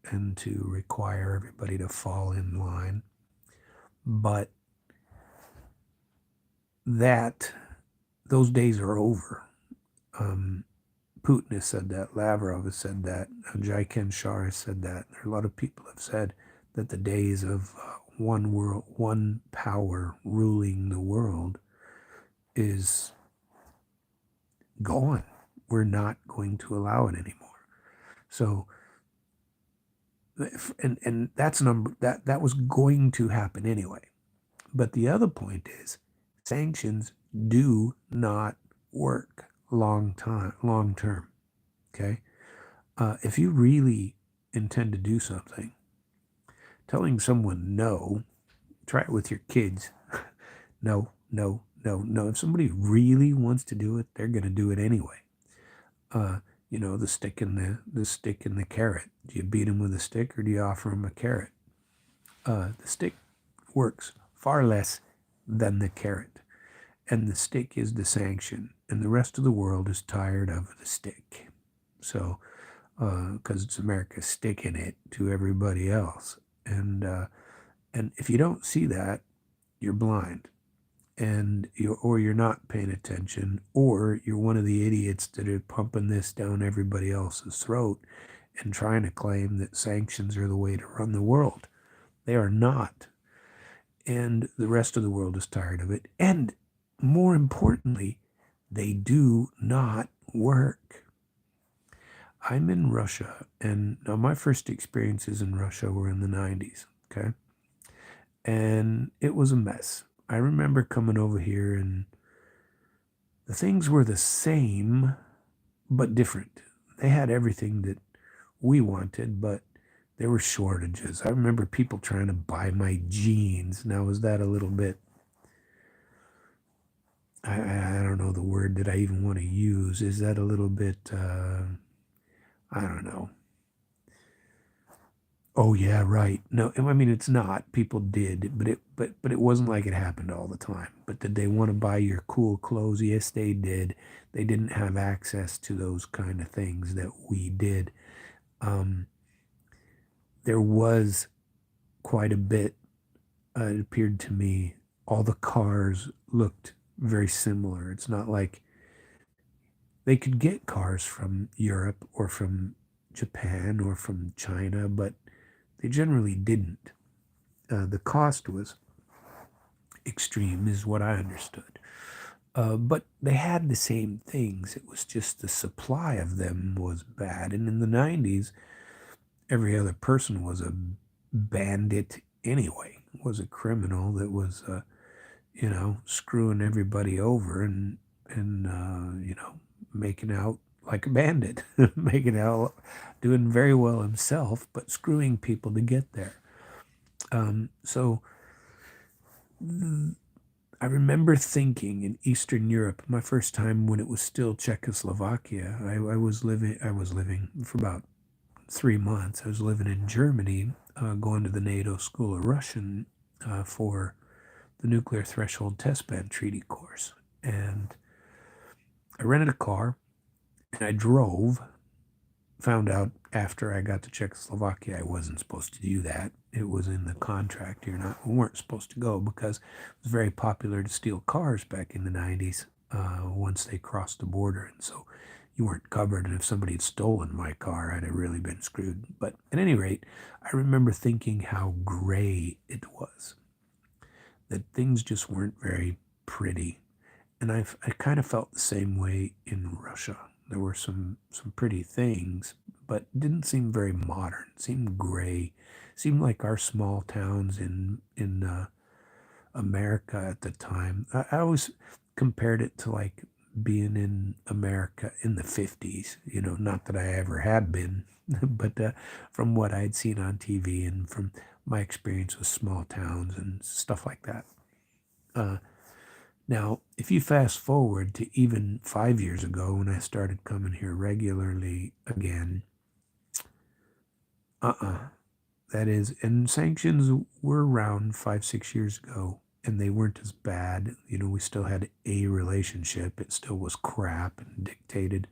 and to require everybody to fall in line. But those days are over. Putin has said that, Lavrov has said that, Jaiken Shah has said that. A lot of people have said that the days of one world, one power ruling the world is gone. We're not going to allow it anymore. So, and that was going to happen anyway. But the other point is, sanctions do not work long term. Okay, if you really intend to do something, telling someone no, try it with your kids. No, no, no, no. If somebody really wants to do it, they're going to do it anyway. The stick and the carrot. Do you beat them with a stick or do you offer them a carrot? The stick works far less than the carrot, and the stick is the sanction, and the rest of the world is tired of the stick. So, because it's America sticking it to everybody else, and if you don't see that, you're blind, and you're not paying attention, or you're one of the idiots that are pumping this down everybody else's throat and trying to claim that sanctions are the way to run the world. They are not. And the rest of the world is tired of it. And more importantly, they do not work. I'm in Russia, and now my first experiences in Russia were in the 90s, okay? And it was a mess. I remember coming over here, and the things were the same, but different. They had everything that we wanted, but there were shortages. I remember people trying to buy my jeans. Now, was that a little bit, I don't know the word that I even want to use. Is that a little bit, I don't know. Oh yeah, right. No, I mean it's not. People did, but it wasn't like it happened all the time. But did they want to buy your cool clothes? Yes, they did. They didn't have access to those kind of things that we did. There was quite a bit. It appeared to me all the cars looked very similar. It's not like they could get cars from Europe or from Japan or from China, but they generally didn't. The cost was extreme, is what I understood. But they had the same things. It was just the supply of them was bad. And in the 90s, every other person was a bandit anyway, was a criminal that was, screwing everybody over and making out like a bandit, making out, doing very well himself, but screwing people to get there. So I remember thinking in Eastern Europe, my first time when it was still Czechoslovakia, I was living for about 3 months. I was living in Germany, going to the NATO School of Russian for the Nuclear Threshold Test Ban Treaty course. And I rented a car and I drove. Found out after I got to Czechoslovakia I wasn't supposed to do that. It was in the contract. We weren't supposed to go because it was very popular to steal cars back in the 90s once they crossed the border. And so you weren't covered. And if somebody had stolen my car, I'd have really been screwed. But at any rate, I remember thinking how gray it was, that things just weren't very pretty. And I kind of felt the same way in Russia. There were some pretty things, but didn't seem very modern. Seemed gray. Seemed like our small towns in America at the time. I always compared it to like being in America in the 50s. Not that I ever had been, but from what I'd seen on TV and from my experience with small towns and stuff like that. Now, if you fast forward to even 5 years ago when I started coming here regularly again, that is, and sanctions were around 5, 6 years ago, and they weren't as bad. We still had a relationship. It still was crap and dictated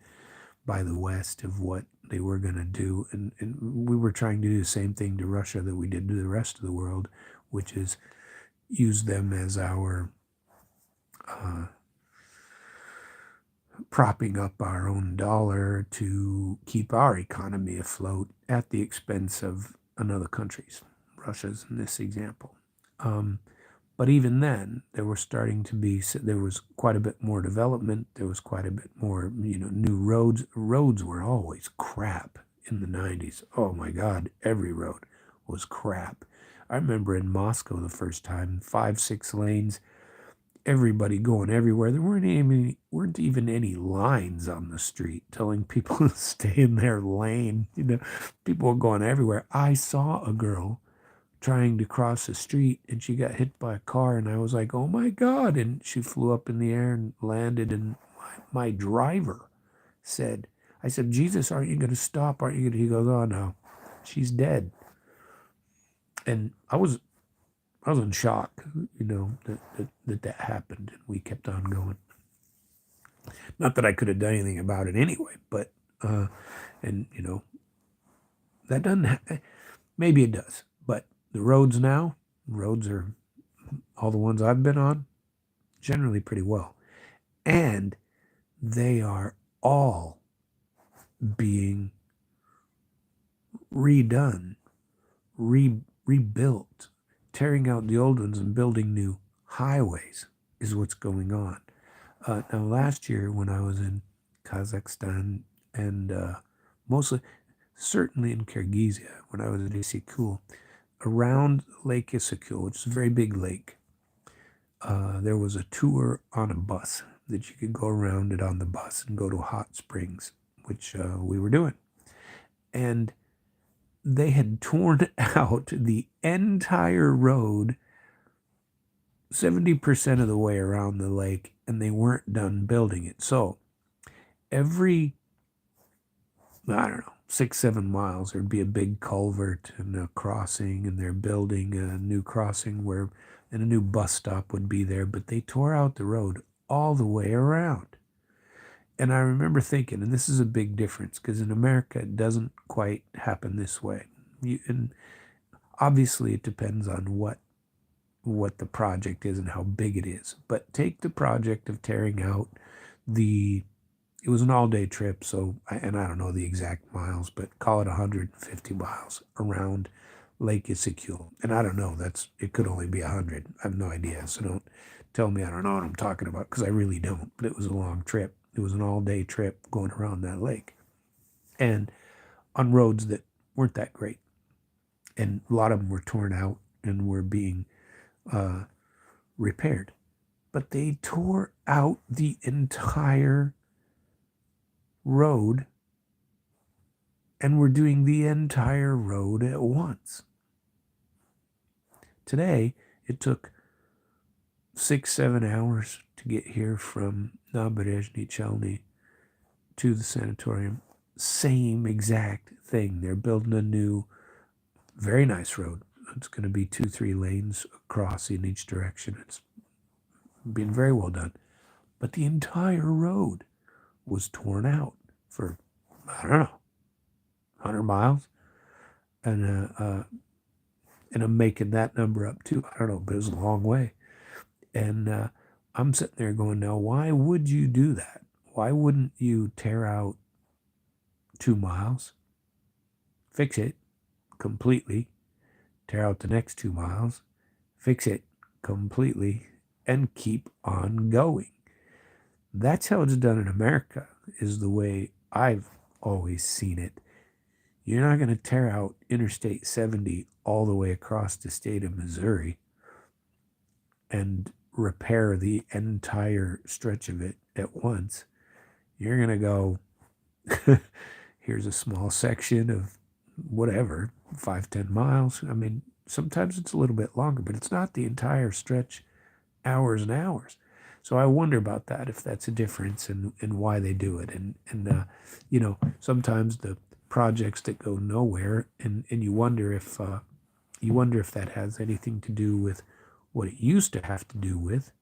by the West of what they were going to do. And we were trying to do the same thing to Russia that we did to the rest of the world, which is use them as our propping up our own dollar to keep our economy afloat at the expense of another country's, Russia's in this example. But even then, there was quite a bit more development. There was quite a bit more, new roads. Roads were always crap in the 90s. Oh my God, every road was crap. I remember in Moscow the first time, 5, 6 lanes, everybody going everywhere. There weren't even any lines on the street telling people to stay in their lane. People were going everywhere. I saw a girl trying to cross the street and she got hit by a car, and I was like, oh my God. And she flew up in the air and landed, and my driver said, I said, Jesus, aren't you going to stop? Aren't you going to? He goes, oh no, she's dead. And I was in shock, that happened, and we kept on going. Not that I could have done anything about it anyway, but that doesn't. Maybe it does, but the roads are all the ones I've been on, generally pretty well, and they are all being redone, rebuilt. Tearing out the old ones and building new highways is what's going on. Now, last year when I was in Kazakhstan and certainly in Kyrgyzstan, when I was at Isykyul, around Lake Isykyul, which is a very big lake, there was a tour on a bus that you could go around it on the bus and go to hot springs, which we were doing. And they had torn out the entire road 70% of the way around the lake, and they weren't done building it. So every, 6, 7 miles, there'd be a big culvert and a crossing, and they're building a new crossing and a new bus stop would be there, but they tore out the road all the way around. And I remember thinking, and this is a big difference, because in America it doesn't quite happen this way. And obviously it depends on what the project is and how big it is. But take the project of tearing out it was an all-day trip, and I don't know the exact miles, but call it 150 miles around Lake Isykyul. And I don't know, it could only be 100. I have no idea, so don't tell me I don't know what I'm talking about, because I really don't. But it was a long trip. It was an all-day trip going around that lake, and on roads that weren't that great. And a lot of them were torn out and were being repaired. But they tore out the entire road and were doing the entire road at once. Today, it took 6-7 hours to get here from Naberezhny Chelny to the sanatorium. Same exact thing. They're building a new, very nice road. It's going to be 2-3 lanes across in each direction. It's been very well done. But the entire road was torn out for, I don't know, 100 miles. And I'm making that number up too. I don't know, but it was a long way. And I'm sitting there going, now, why would you do that? Why wouldn't you tear out 2 miles, fix it completely, tear out the next 2 miles, fix it completely, and keep on going? That's how it's done in America, is the way I've always seen it. You're not going to tear out Interstate 70 all the way across the state of Missouri and repair the entire stretch of it at once. You're going to go, here's a small section of whatever, 5-10 miles. I mean, sometimes it's a little bit longer, but it's not the entire stretch, hours and hours. So I wonder about that, if that's a difference and why they do it. And sometimes the projects that go nowhere, and you wonder if that has anything to do with what it used to have to do with,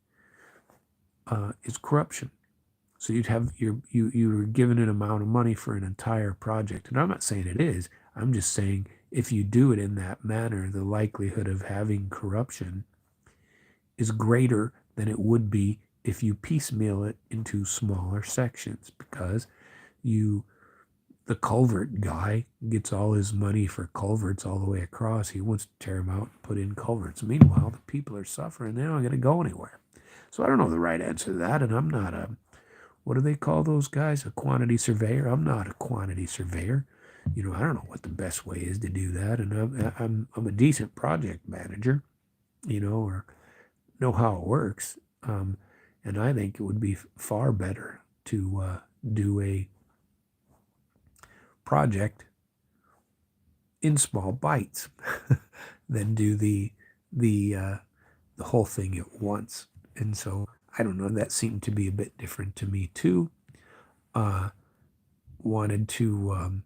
is corruption. So you were given an amount of money for an entire project. And I'm not saying it is. I'm just saying if you do it in that manner, the likelihood of having corruption is greater than it would be if you piecemeal it into smaller sections, because the culvert guy gets all his money for culverts all the way across. He wants to tear them out and put in culverts. Meanwhile, the people are suffering. They're not going to go anywhere. So I don't know the right answer to that, and I'm not what do they call those guys? A quantity surveyor? I'm not a quantity surveyor. I don't know what the best way is to do that, and I'm a decent project manager, or know how it works. And I think it would be far better to do a project in small bites than do the whole thing at once. And so I don't know, that seemed to be a bit different to me too. Wanted to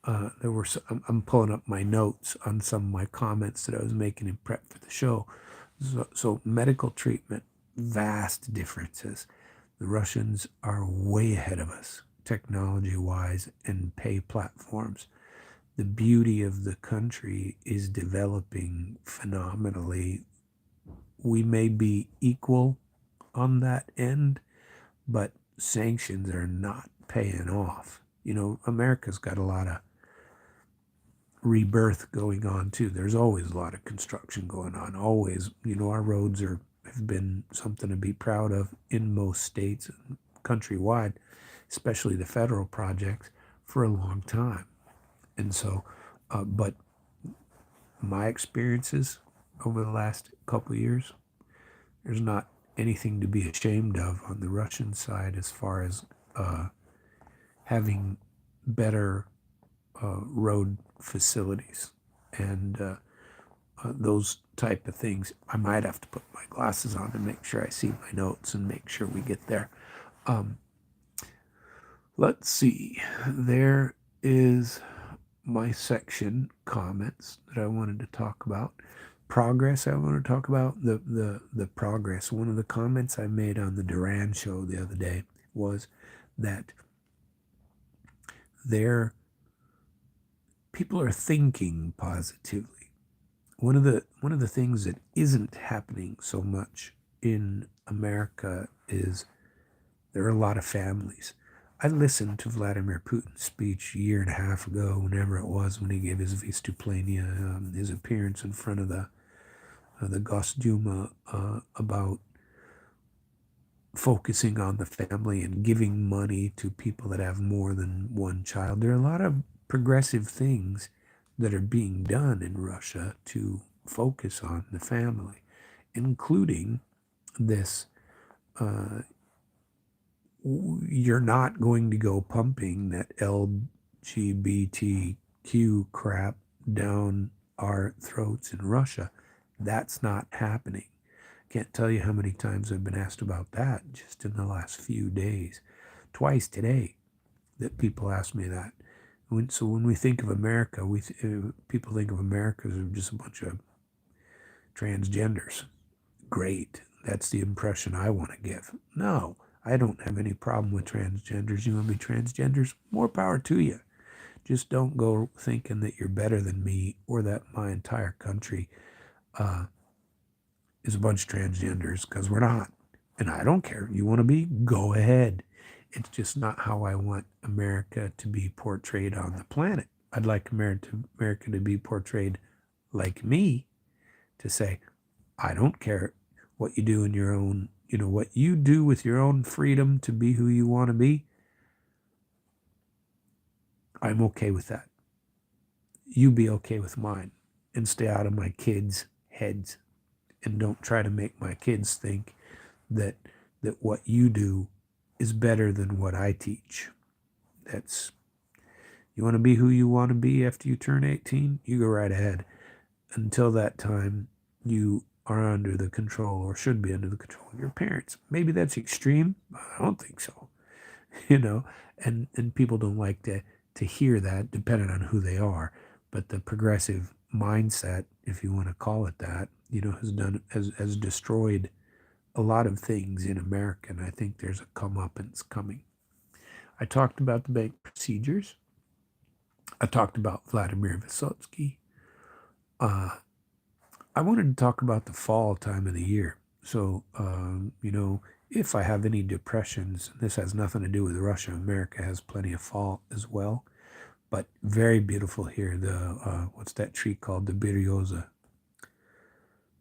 I'm pulling up my notes on some of my comments that I was making in prep for the show. So medical treatment, vast differences. The Russians are way ahead of us technology-wise and pay platforms. The beauty of the country is developing phenomenally. We may be equal on that end, but sanctions are not paying off. America's got a lot of rebirth going on too. There's always a lot of construction going on. Always, our roads have been something to be proud of in most states and countrywide, especially the federal projects, for a long time. And so, but my experiences over the last couple of years, there's not anything to be ashamed of on the Russian side as far as having better road facilities and those type of things. I might have to put my glasses on to make sure I see my notes and make sure we get there. Let's see. There is my section comments that I wanted to talk about. Progress, I want to talk about the progress. One of the comments I made on the Duran show the other day was that people are thinking positively. One of the things that isn't happening so much in America is there are a lot of families. I listened to Vladimir Putin's speech a year and a half ago, whenever it was, when he gave his Vystuplenia, his appearance in front of the Gosduma, about focusing on the family and giving money to people that have more than one child. There are a lot of progressive things that are being done in Russia to focus on the family, including this you're not going to go pumping that LGBTQ crap down our throats in Russia. That's not happening. Can't tell you how many times I've been asked about that just in the last few days. Twice today that people ask me that. So when we think of America, people think of America as just a bunch of transgenders. Great. That's the impression I want to give. No, I don't have any problem with transgenders. You want to be transgenders? More power to you. Just don't go thinking that you're better than me or that my entire country is a bunch of transgenders, because we're not. And I don't care. You want to be? Go ahead. It's just not how I want America to be portrayed on the planet. I'd like America to be portrayed like me, to say, I don't care what you do in your own, what you do with your own freedom to be who you want to be. I'm okay with that. You be okay with mine, and stay out of my kids' heads, and don't try to make my kids think that what you do is better than what I teach. You want to be who you want to be after you turn 18, you go right ahead. Until that time, you are under the control, or should be under the control, of your parents. Maybe that's extreme. I don't think so. And people don't like to hear that, depending on who they are. But the progressive mindset, if you want to call it that, has destroyed a lot of things in America, and I think there's a comeuppance coming. I talked about the bank procedures. I talked about Vladimir Vysotsky. I wanted to talk about the fall time of the year. So, if I have any depressions, this has nothing to do with Russia. America has plenty of fall as well, but very beautiful here. What's that tree called? The beryoza,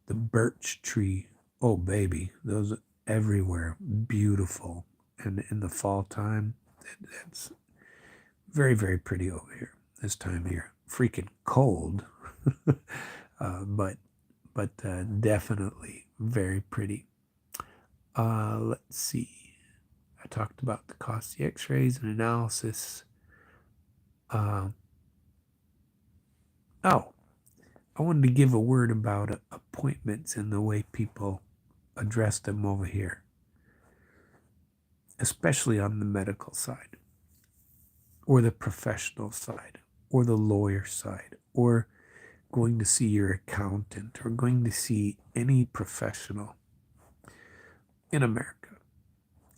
the birch tree. Oh, baby, those everywhere. Beautiful. And in the fall time, that's very, very pretty over here this time of year. Freaking cold, but definitely very pretty. Let's see. I talked about the cost of the x-rays and analysis. I wanted to give a word about appointments and the way people address them over here, especially on the medical side, or the professional side, or the lawyer side, or going to see your accountant, or going to see any professional in America.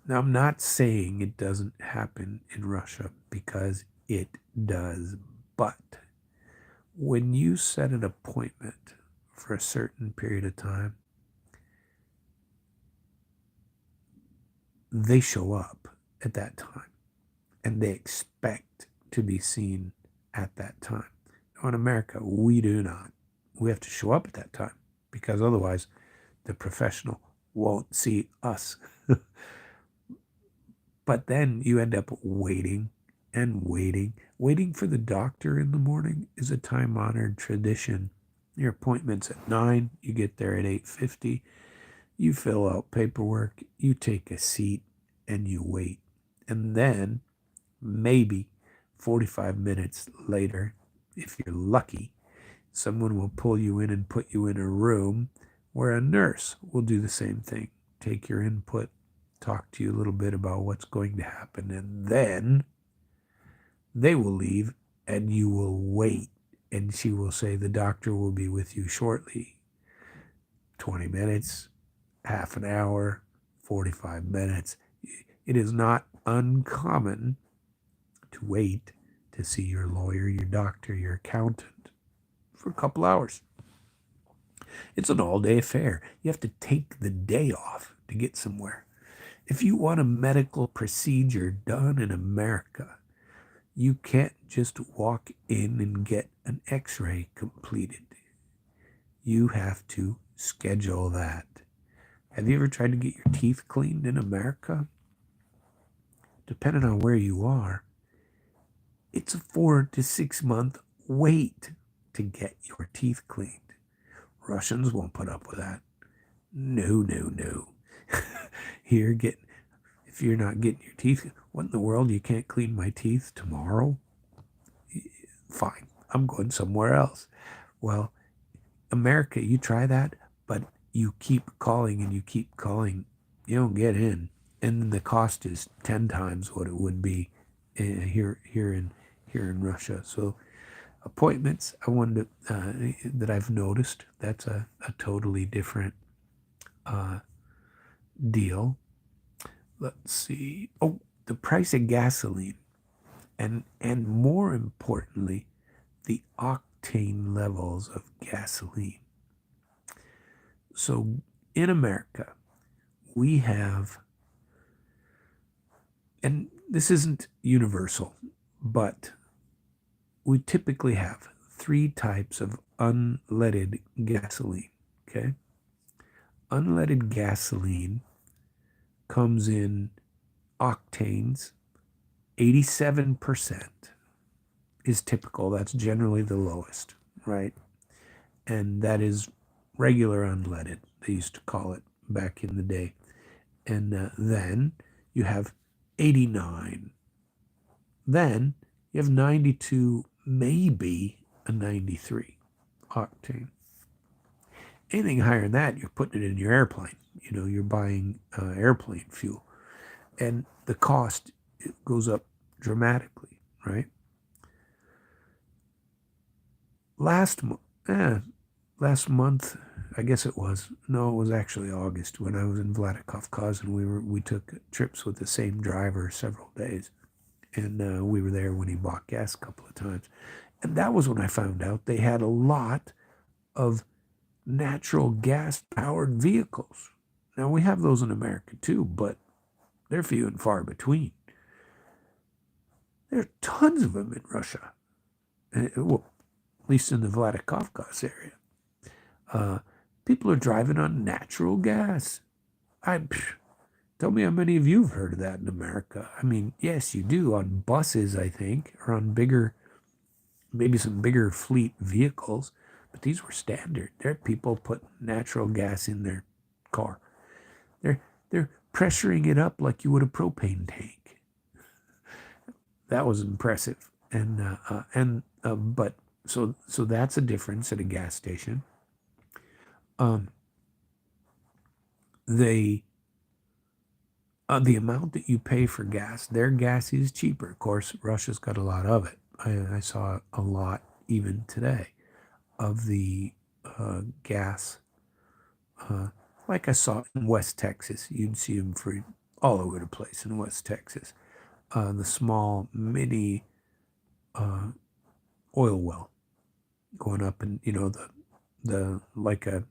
Now, I'm not saying it doesn't happen in Russia, because it does, but when you set an appointment for a certain period of time, they show up at that time, and they expect to be seen at that time. Now, in America, we do not. We have to show up at that time, because otherwise the professional won't see us. But then you end up waiting and waiting. Waiting for the doctor in the morning is a time-honored tradition. Your appointment's at 9, you get there at 8:50, you fill out paperwork, you take a seat, and you wait. And then maybe 45 minutes later, if you're lucky, someone will pull you in and put you in a room where a nurse will do the same thing. Take your input, talk to you a little bit about what's going to happen, and then they will leave and you will wait. And she will say, the doctor will be with you shortly. 20 minutes, half an hour, 45 minutes. It is not uncommon to wait to see your lawyer, your doctor, your accountant for a couple hours. It's an all-day affair. You have to take the day off to get somewhere. If you want a medical procedure done in America, you can't just walk in and get an x-ray completed. You have to schedule that. Have you ever tried to get your teeth cleaned in America? Depending on where you are, it's a 4 to 6 month wait to get your teeth cleaned. Russians won't put up with that. No. Here, if you're not getting your teeth, what in the world? You can't clean my teeth tomorrow? Fine, I'm going somewhere else. Well, America, you try that, but you keep calling and you keep calling, you don't get in, and then the cost is 10 times what it would be here in Russia. So appointments, I wanted to, that I've noticed, that's a totally different deal. Let's see. Oh, the price of gasoline, and more importantly, the octane levels of gasoline. So in America, we have, and this isn't universal, but we typically have 3 types of unleaded gasoline. Okay? Unleaded gasoline comes in octanes. 87% is typical. That's generally the lowest, right? And that is regular unleaded, they used to call it back in the day. And then you have 89. Then you have 92, maybe a 93 octane. Anything higher than that, you're putting it in your airplane. You know, you're buying airplane fuel. And the cost, it goes up dramatically, right? Last month, I guess it was. No, it was actually August when I was in Vladikavkaz, and we took trips with the same driver several days, and we were there when he bought gas a couple of times, and that was when I found out they had a lot of natural gas powered vehicles. Now we have those in America too, but they're few and far between. There are tons of them in Russia, well, at least in the Vladikavkaz area. People are driving on natural gas. Tell me how many of you have heard of that in America. I mean, yes, you do on buses, I think, or on maybe some bigger fleet vehicles, but these were standard. There are people putting natural gas in their car. They're pressuring it up like you would a propane tank. That was impressive, but so that's a difference at a gas station. The amount that you pay for gas, their gas is cheaper. Of course, Russia's got a lot of it. I saw a lot even today of the gas, like I saw in West Texas. You'd see them for all over the place in West Texas. The small mini oil well going up, and the like a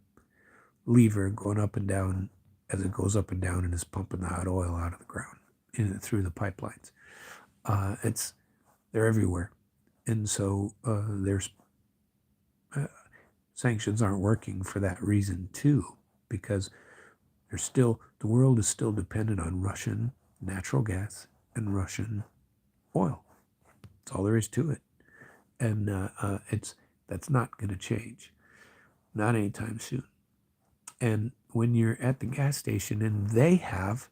lever going up and down as it goes up and down, and is pumping the hot oil out of the ground through the pipelines. They're everywhere, and so there's sanctions aren't working for that reason too, because the world is still dependent on Russian natural gas and Russian oil. That's all there is to it, and that's not going to change, not anytime soon. And when you're at the gas station and they have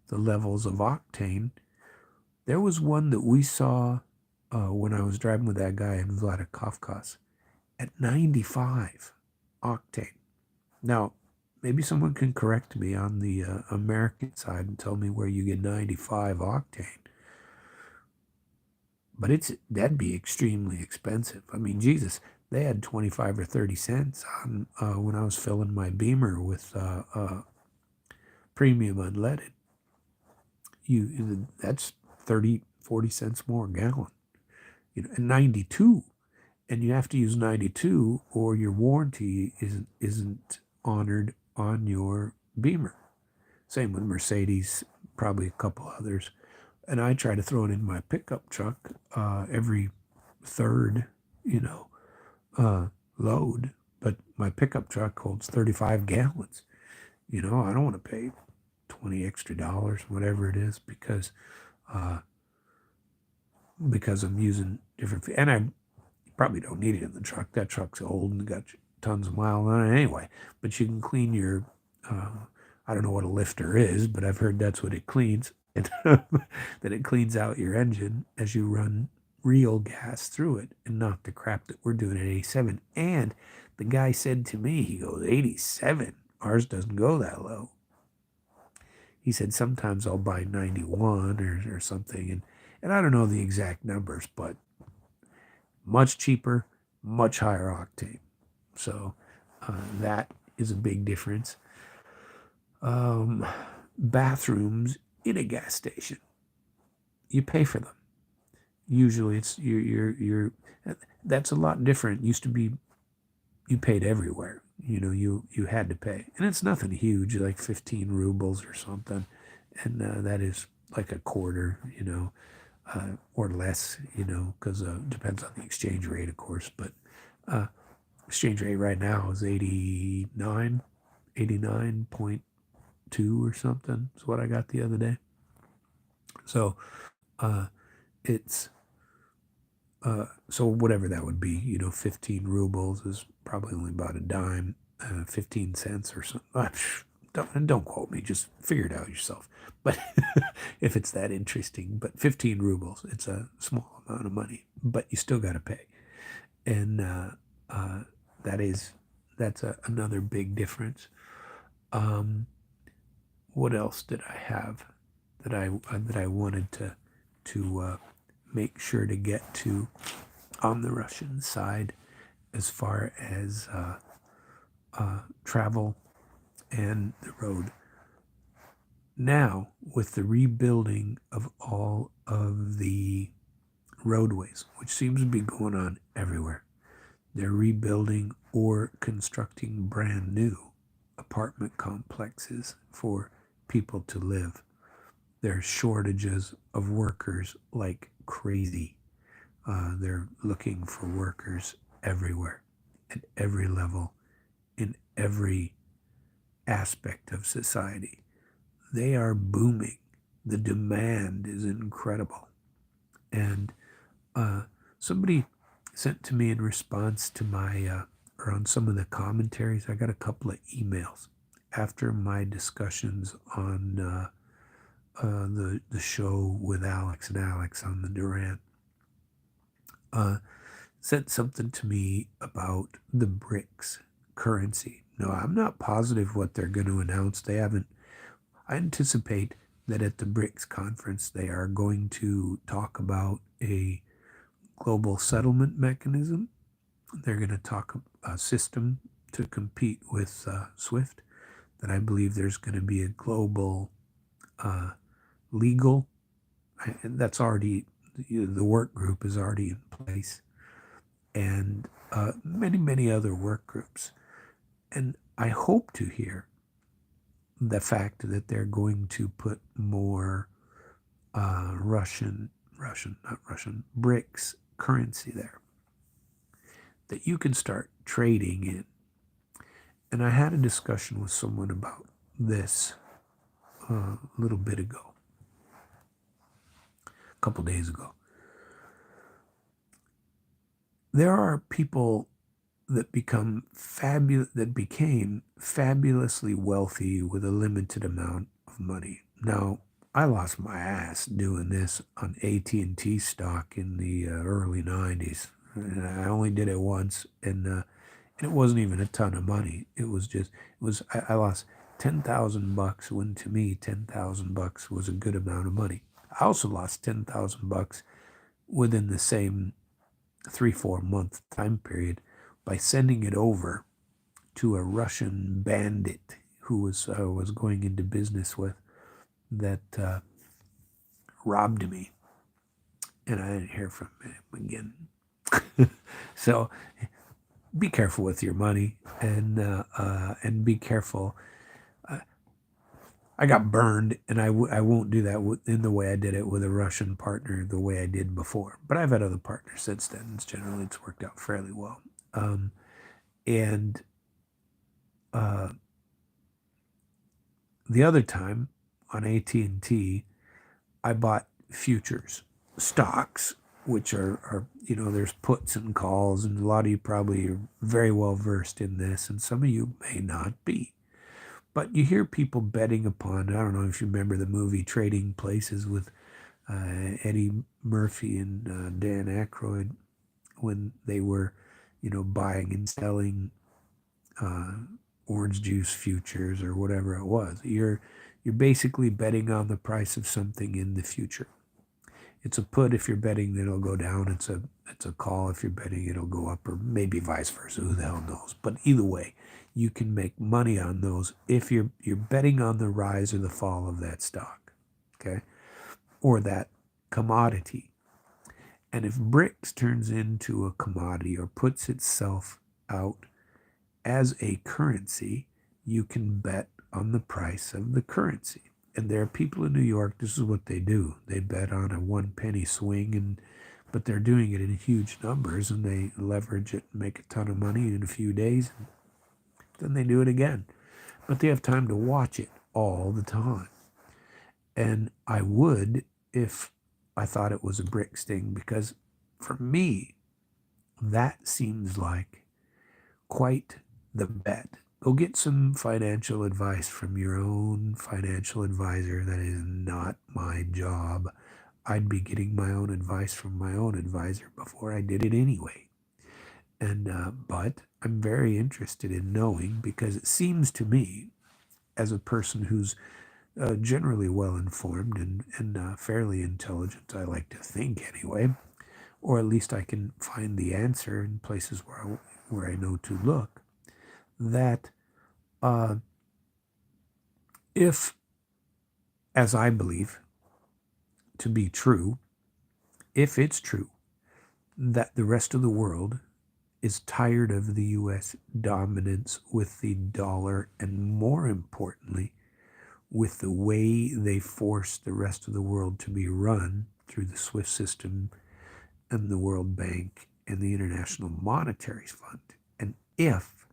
the levels of octane, there was one that we saw when I was driving with that guy in Vladikavkaz at 95 octane. Now, maybe someone can correct me on the American side and tell me where you get 95 octane. But that'd be extremely expensive. I mean, Jesus, they had 25 or 30 cents on when I was filling my Beamer with premium unleaded. That's 30, 40 cents more a gallon. And 92, and you have to use 92 or your warranty isn't honored on your Beamer. Same with Mercedes, probably a couple others. And I try to throw it in my pickup truck every third, load. But my pickup truck holds 35 gallons. I don't want to pay $20 extra, whatever it is, because I'm using different. And I probably don't need it in the truck. That truck's old and got tons of miles on it anyway. But you can clean your. I don't know what a lifter is, but I've heard that's what it cleans. That it cleans out your engine as you run real gas through it, and not the crap that we're doing at 87. And the guy said to me, he goes, 87? Ours doesn't go that low. He said sometimes I'll buy 91 or something, and I don't know the exact numbers, but much cheaper, much higher octane. So that is a big difference. Bathrooms in a gas station, you pay for them. Usually, it's you're. That's a lot different. Used to be you paid everywhere. You had to pay, and it's nothing huge, like 15 rubles or something, and that is like a quarter, or less, because depends on the exchange rate, of course. But exchange rate right now is 89.2 or something. Is what I got the other day. So it's so whatever that would be, 15 rubles is probably only about a dime, 15 cents or something. Don't quote me, just figure it out yourself. But if it's that interesting, but 15 rubles, it's a small amount of money, but you still got to pay. And that's another big difference. What else did I have that I wanted to make sure to get to on the Russian side as far as travel and the road? Now, with the rebuilding of all of the roadways, which seems to be going on everywhere, they're rebuilding or constructing brand new apartment complexes for people to live. There's shortages of workers like crazy. They're looking for workers everywhere, at every level, in every aspect of society. They are booming. The demand is incredible. And somebody sent to me in response to my, or on some of the commentaries, I got a couple of emails after my discussions on the show with Alex and Alex on the Durant. Said something to me about the BRICS currency. No, I'm not positive what they're going to announce. They haven't. I anticipate that at the BRICS conference, they are going to talk about a global settlement mechanism. They're going to talk a system to compete with SWIFT. That I believe there's going to be a global legal. That's already, the work group is already in place, and many other work groups. And I hope to hear the fact that they're going to put more BRICS currency there that you can start trading in. And I had a discussion with someone about this a little bit ago, a couple days ago. There are people that became fabulously wealthy with a limited amount of money. Now, I lost my ass doing this on AT&T stock in the early 90s. And I only did it once, and it wasn't even a ton of money. I lost $10,000 when, to me, $10,000 was a good amount of money. I also lost $10,000 within the same 3-4 month time period by sending it over to a Russian bandit who was going into business with, that robbed me, and I didn't hear from him again. So be careful with your money, and be careful. I got burned, and I won't do that in the way I did it with a Russian partner, the way I did before. But I've had other partners since then. It's worked out fairly well. And the other time on AT&T, I bought futures, stocks, which are there's puts and calls, and a lot of you probably are very well versed in this, and some of you may not be. But you hear people betting upon, I don't know if you remember the movie Trading Places with Eddie Murphy and Dan Aykroyd, when they were, buying and selling orange juice futures or whatever it was. You're basically betting on the price of something in the future. It's a put if you're betting that it'll go down. It's a call if you're betting it'll go up, or maybe vice versa. Who the hell knows? But either way, you can make money on those if you're betting on the rise or the fall of that stock, okay, or that commodity. And if BRICS turns into a commodity or puts itself out as a currency, you can bet on the price of the currency. And there are people in New York, this is what they do. They bet on a 1 penny swing, but they're doing it in huge numbers, and they leverage it and make a ton of money in a few days. Then they do it again. But they have time to watch it all the time. And I would if I thought it was a BRICS thing, because for me, that seems like quite the bet. Go get some financial advice from your own financial advisor. That is not my job. I'd be getting my own advice from my own advisor before I did it anyway. And but I'm very interested in knowing, because it seems to me, as a person who's generally well informed and fairly intelligent, I like to think anyway, or at least I can find the answer in places where I know to look, that if, as I believe to be true, if it's true that the rest of the world is tired of the U.S. dominance with the dollar, and more importantly, with the way they force the rest of the world to be run through the SWIFT system and the World Bank and the International Monetary Fund, and if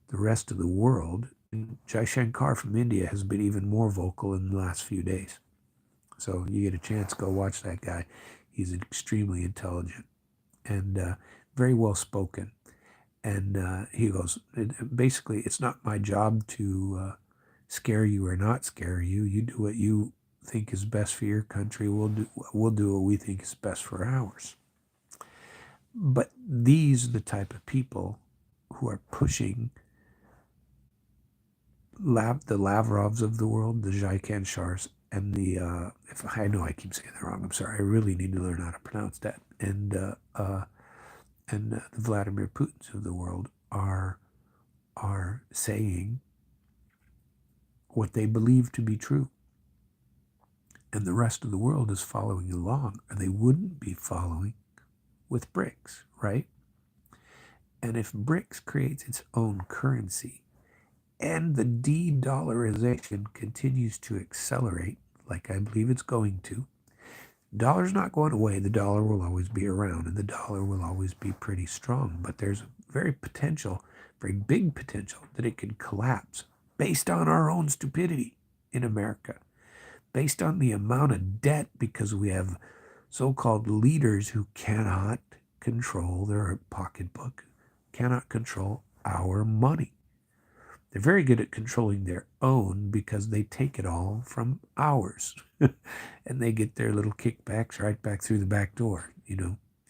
the rest of the world, and Jai Shankar from India has been even more vocal in the last few days. So you get a chance, go watch that guy. He's extremely intelligent and very well spoken. And he goes, basically, it's not my job to scare you or not scare you. You do what you think is best for your country. We'll do what we think is best for ours. But these are the type of people who are pushing the Lavrovs of the world, the Jai Kanshars, and the if I know I keep saying that wrong, I'm sorry. I really need to learn how to pronounce that. And the Vladimir Putins of the world are saying what they believe to be true, and the rest of the world is following along, or they wouldn't be following with BRICS, right? And if BRICS creates its own currency, and the de-dollarization continues to accelerate, like I believe it's going to, dollar's not going away. The dollar will always be around, and the dollar will always be pretty strong. But there's a very big potential that it could collapse based on our own stupidity in America, based on the amount of debt, because we have so-called leaders who cannot control their pocketbook, cannot control our money. They're very good at controlling their own because they take it all from ours. And they get their little kickbacks right back through the back door.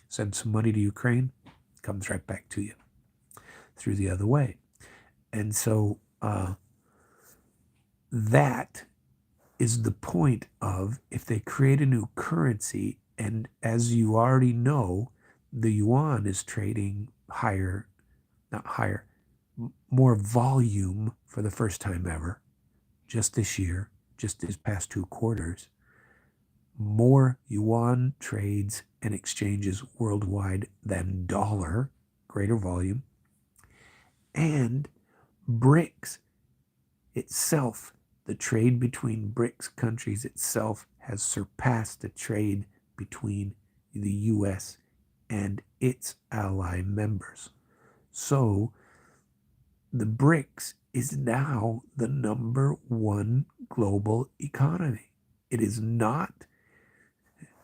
Send some money to Ukraine, comes right back to you through the other way. And so that is the point of, if they create a new currency, and as you already know, the yuan is trading more volume for the first time ever, just this year, just these past 2 quarters, more yuan trades and exchanges worldwide than dollar, greater volume, and BRICS itself, the trade between BRICS countries itself, has surpassed the trade between the U.S. and its ally members. So the BRICS is now the #1 global economy. It is not,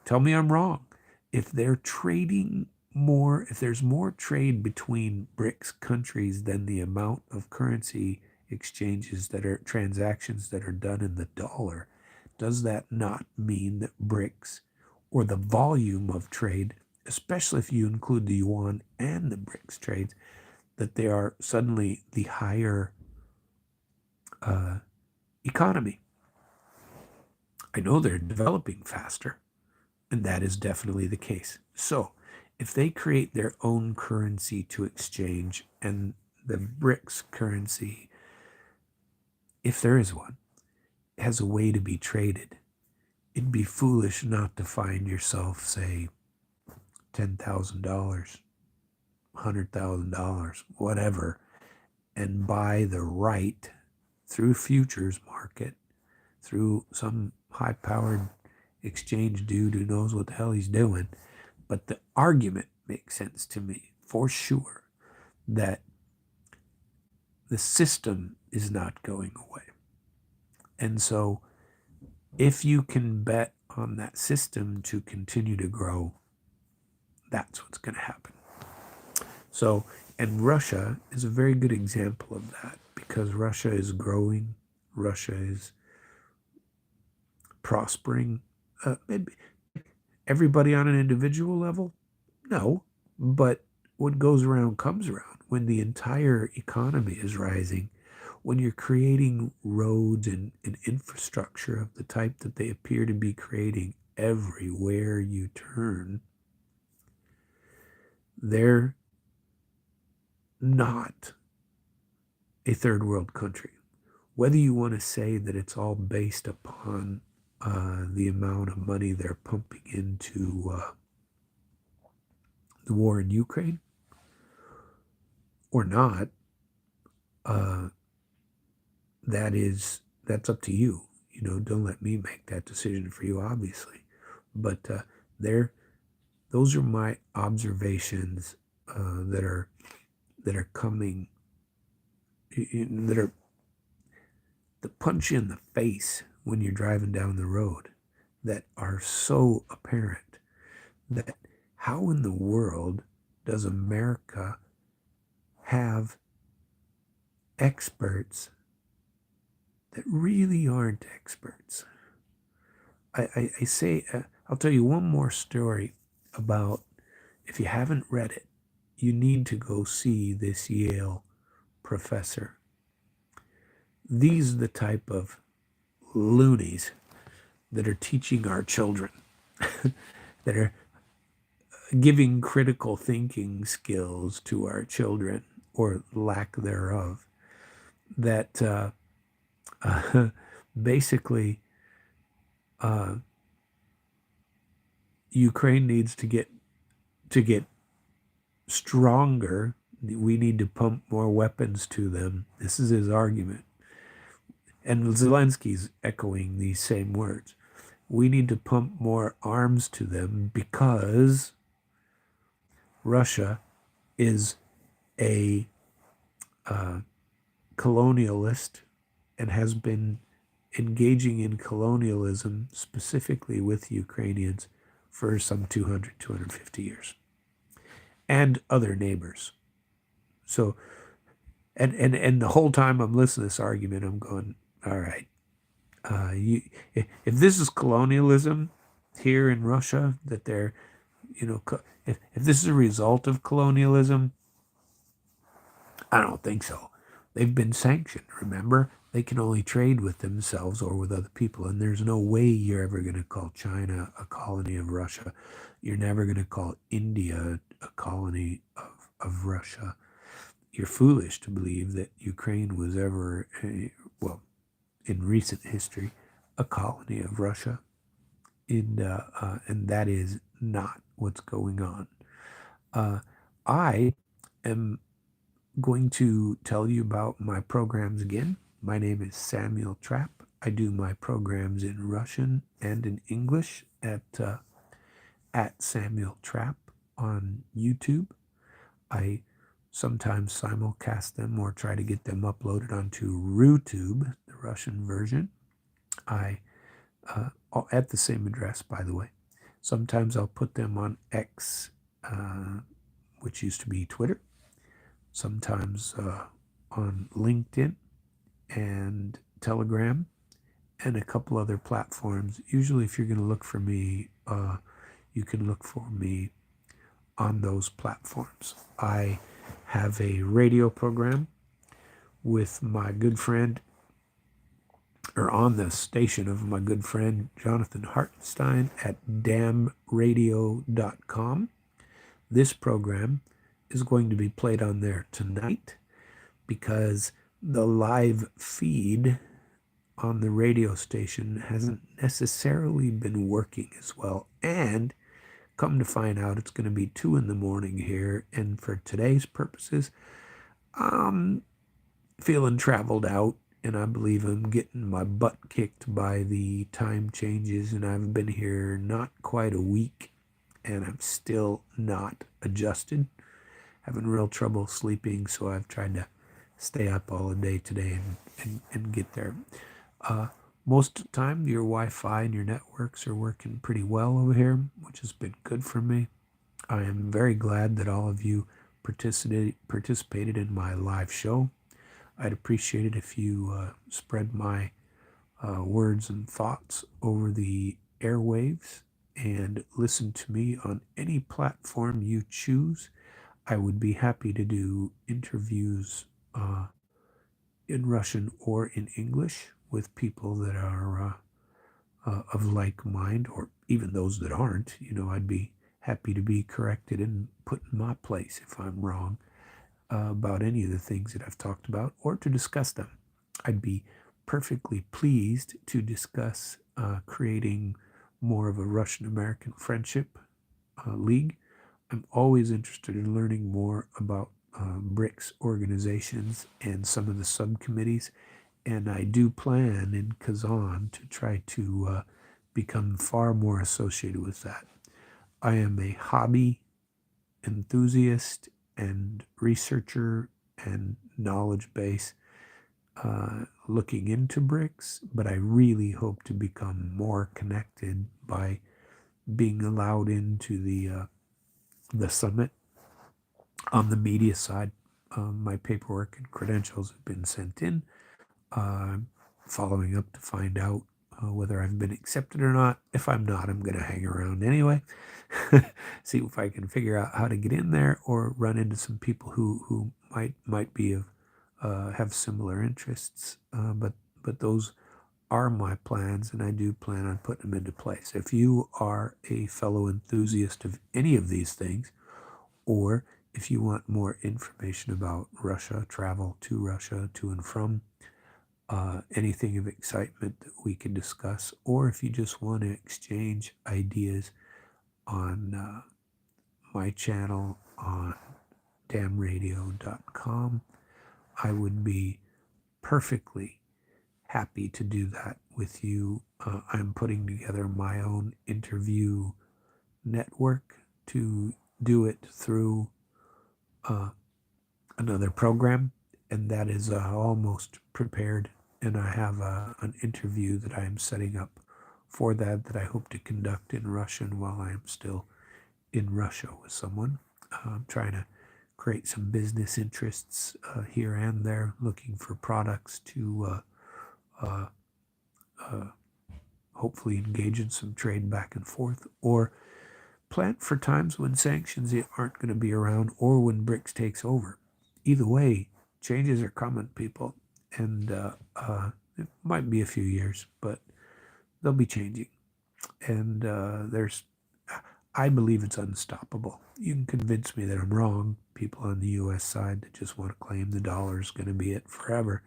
tell me I'm wrong, if they're trading more, if there's more trade between BRICS countries than the amount of currency exchanges transactions that are done in the dollar, does that not mean that BRICS, or the volume of trade, especially if you include the yuan and the BRICS trades, that they are suddenly the higher economy. I know they're developing faster, and that is definitely the case. So, if they create their own currency to exchange, and the BRICS currency, if there is one, has a way to be traded, it'd be foolish not to find yourself, say, $10,000, $100,000, whatever, and buy the right through futures market, through some high-powered exchange dude who knows what the hell he's doing. But the argument makes sense to me, for sure, that the system is not going away. And so if you can bet on that system to continue to grow, that's what's going to happen. So, and Russia is a very good example of that, because Russia is growing, Russia is prospering. Maybe everybody on an individual level? No, but what goes around comes around. When the entire economy is rising, when you're creating roads and infrastructure of the type that they appear to be creating everywhere you turn, they're not a third world country. Whether you want to say that it's all based upon the amount of money they're pumping into the war in Ukraine or not, that's up to you. You know, don't let me make that decision for you, obviously. But those are my observations that are coming, that are the punch in the face when you're driving down the road, that are so apparent. That how in the world does America have experts that really aren't experts? I say, I'll tell you one more story about, if you haven't read it, you need to go see this Yale professor. These are the type of loonies that are teaching our children, that are giving critical thinking skills to our children, or lack thereof, that basically Ukraine needs to get stronger. We need to pump more weapons to them. This is his argument. And Zelensky's echoing these same words. We need to pump more arms to them because Russia is a colonialist and has been engaging in colonialism, specifically with Ukrainians, for some 200, 250 years. And other neighbors. So, and the whole time I'm listening to this argument, I'm going, all right, if this is colonialism here in Russia, that they're, if this is a result of colonialism, I don't think so. They've been sanctioned, remember? They can only trade with themselves or with other people, and there's no way you're ever going to call China a colony of Russia. You're never going to call India a colony of Russia. You're foolish to believe that Ukraine was ever, well, in recent history, a colony of Russia. And that is not what's going on. I am going to tell you about my programs again. My name is Samuel Trapp. I do my programs in Russian and in English at Samuel Trapp on YouTube. I sometimes simulcast them or try to get them uploaded onto RuTube, the Russian version. At the same address, by the way. Sometimes I'll put them on X, which used to be Twitter. Sometimes on LinkedIn and Telegram and a couple other platforms. Usually if you're going to look for me, you can look for me on those platforms. I have a radio program with my good friend or on the station of my good friend Jonathan Hartenstein at damradio.com. This program is going to be played on there tonight because the live feed on the radio station hasn't necessarily been working as well. And come to find out, it's going to be 2 in the morning here. And for today's purposes, I'm feeling traveled out. And I believe I'm getting my butt kicked by the time changes. And I've been here not quite a week. And I'm still not adjusted. Having real trouble sleeping. So I've tried to stay up all day today and get there. Most of the time, your Wi-Fi and your networks are working pretty well over here, which has been good for me. I am very glad that all of you participated in my live show. I'd appreciate it if you spread my words and thoughts over the airwaves and listen to me on any platform you choose. I would be happy to do interviews in Russian or in English with people that are of like mind, or even those that aren't. I'd be happy to be corrected and put in my place if I'm wrong about any of the things that I've talked about, or to discuss them. I'd be perfectly pleased to discuss creating more of a Russian-American friendship league. I'm always interested in learning more about BRICS organizations and some of the subcommittees, and I do plan in Kazan to try to become far more associated with that. I am a hobby enthusiast and researcher and knowledge base looking into BRICS, but I really hope to become more connected by being allowed into the summit. On the media side, my paperwork and credentials have been sent in. Following up to find out whether I've been accepted or not. If I'm not, I'm going to hang around anyway. See if I can figure out how to get in there, or run into some people who might be have similar interests. But those are my plans, and I do plan on putting them into place. If you are a fellow enthusiast of any of these things, or if you want more information about Russia, travel to Russia, to and from, anything of excitement that we can discuss, or if you just want to exchange ideas on my channel on damradio.com, I would be perfectly happy to do that with you. I'm putting together my own interview network to do it through another program, and that is almost prepared. And I have an interview that I am setting up for that I hope to conduct in Russian while I am still in Russia with someone. I'm trying to create some business interests here and there, looking for products to hopefully engage in some trade back and forth, or plan for times when sanctions aren't going to be around, or when BRICS takes over. Either way, changes are coming, people, and it might be a few years, but they'll be changing. And I believe it's unstoppable. You can convince me that I'm wrong, people on the U.S. side that just want to claim the dollar is going to be it forever,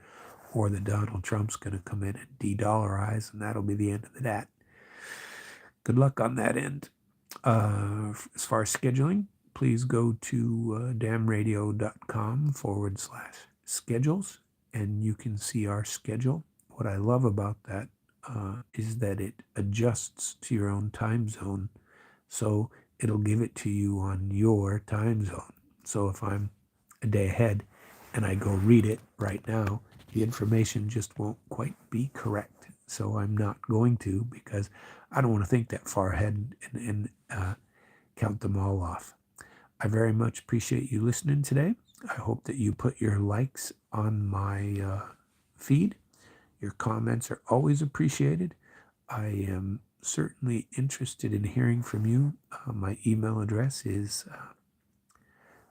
or that Donald Trump's going to come in and de-dollarize, and that'll be the end of that. Good luck on that end. As far as scheduling, please go to damradio.com/schedules, and you can see our schedule. What I love about that is that it adjusts to your own time zone, so it'll give it to you on your time zone. So if I'm a day ahead and I go read it right now, the information just won't quite be correct. So I'm not going to, because I don't want to think that far ahead and count them all off. I very much appreciate you listening today. I hope that you put your likes on my feed. Your comments are always appreciated. I am certainly interested in hearing from you. My email address is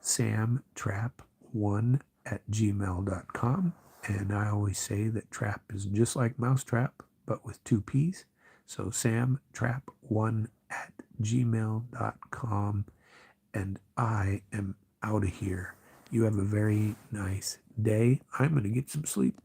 samtrap1@gmail.com. And I always say that trap is just like mousetrap, but with two P's. So samtrap1@gmail.com. And I am out of here. You have a very nice day. I'm going to get some sleep.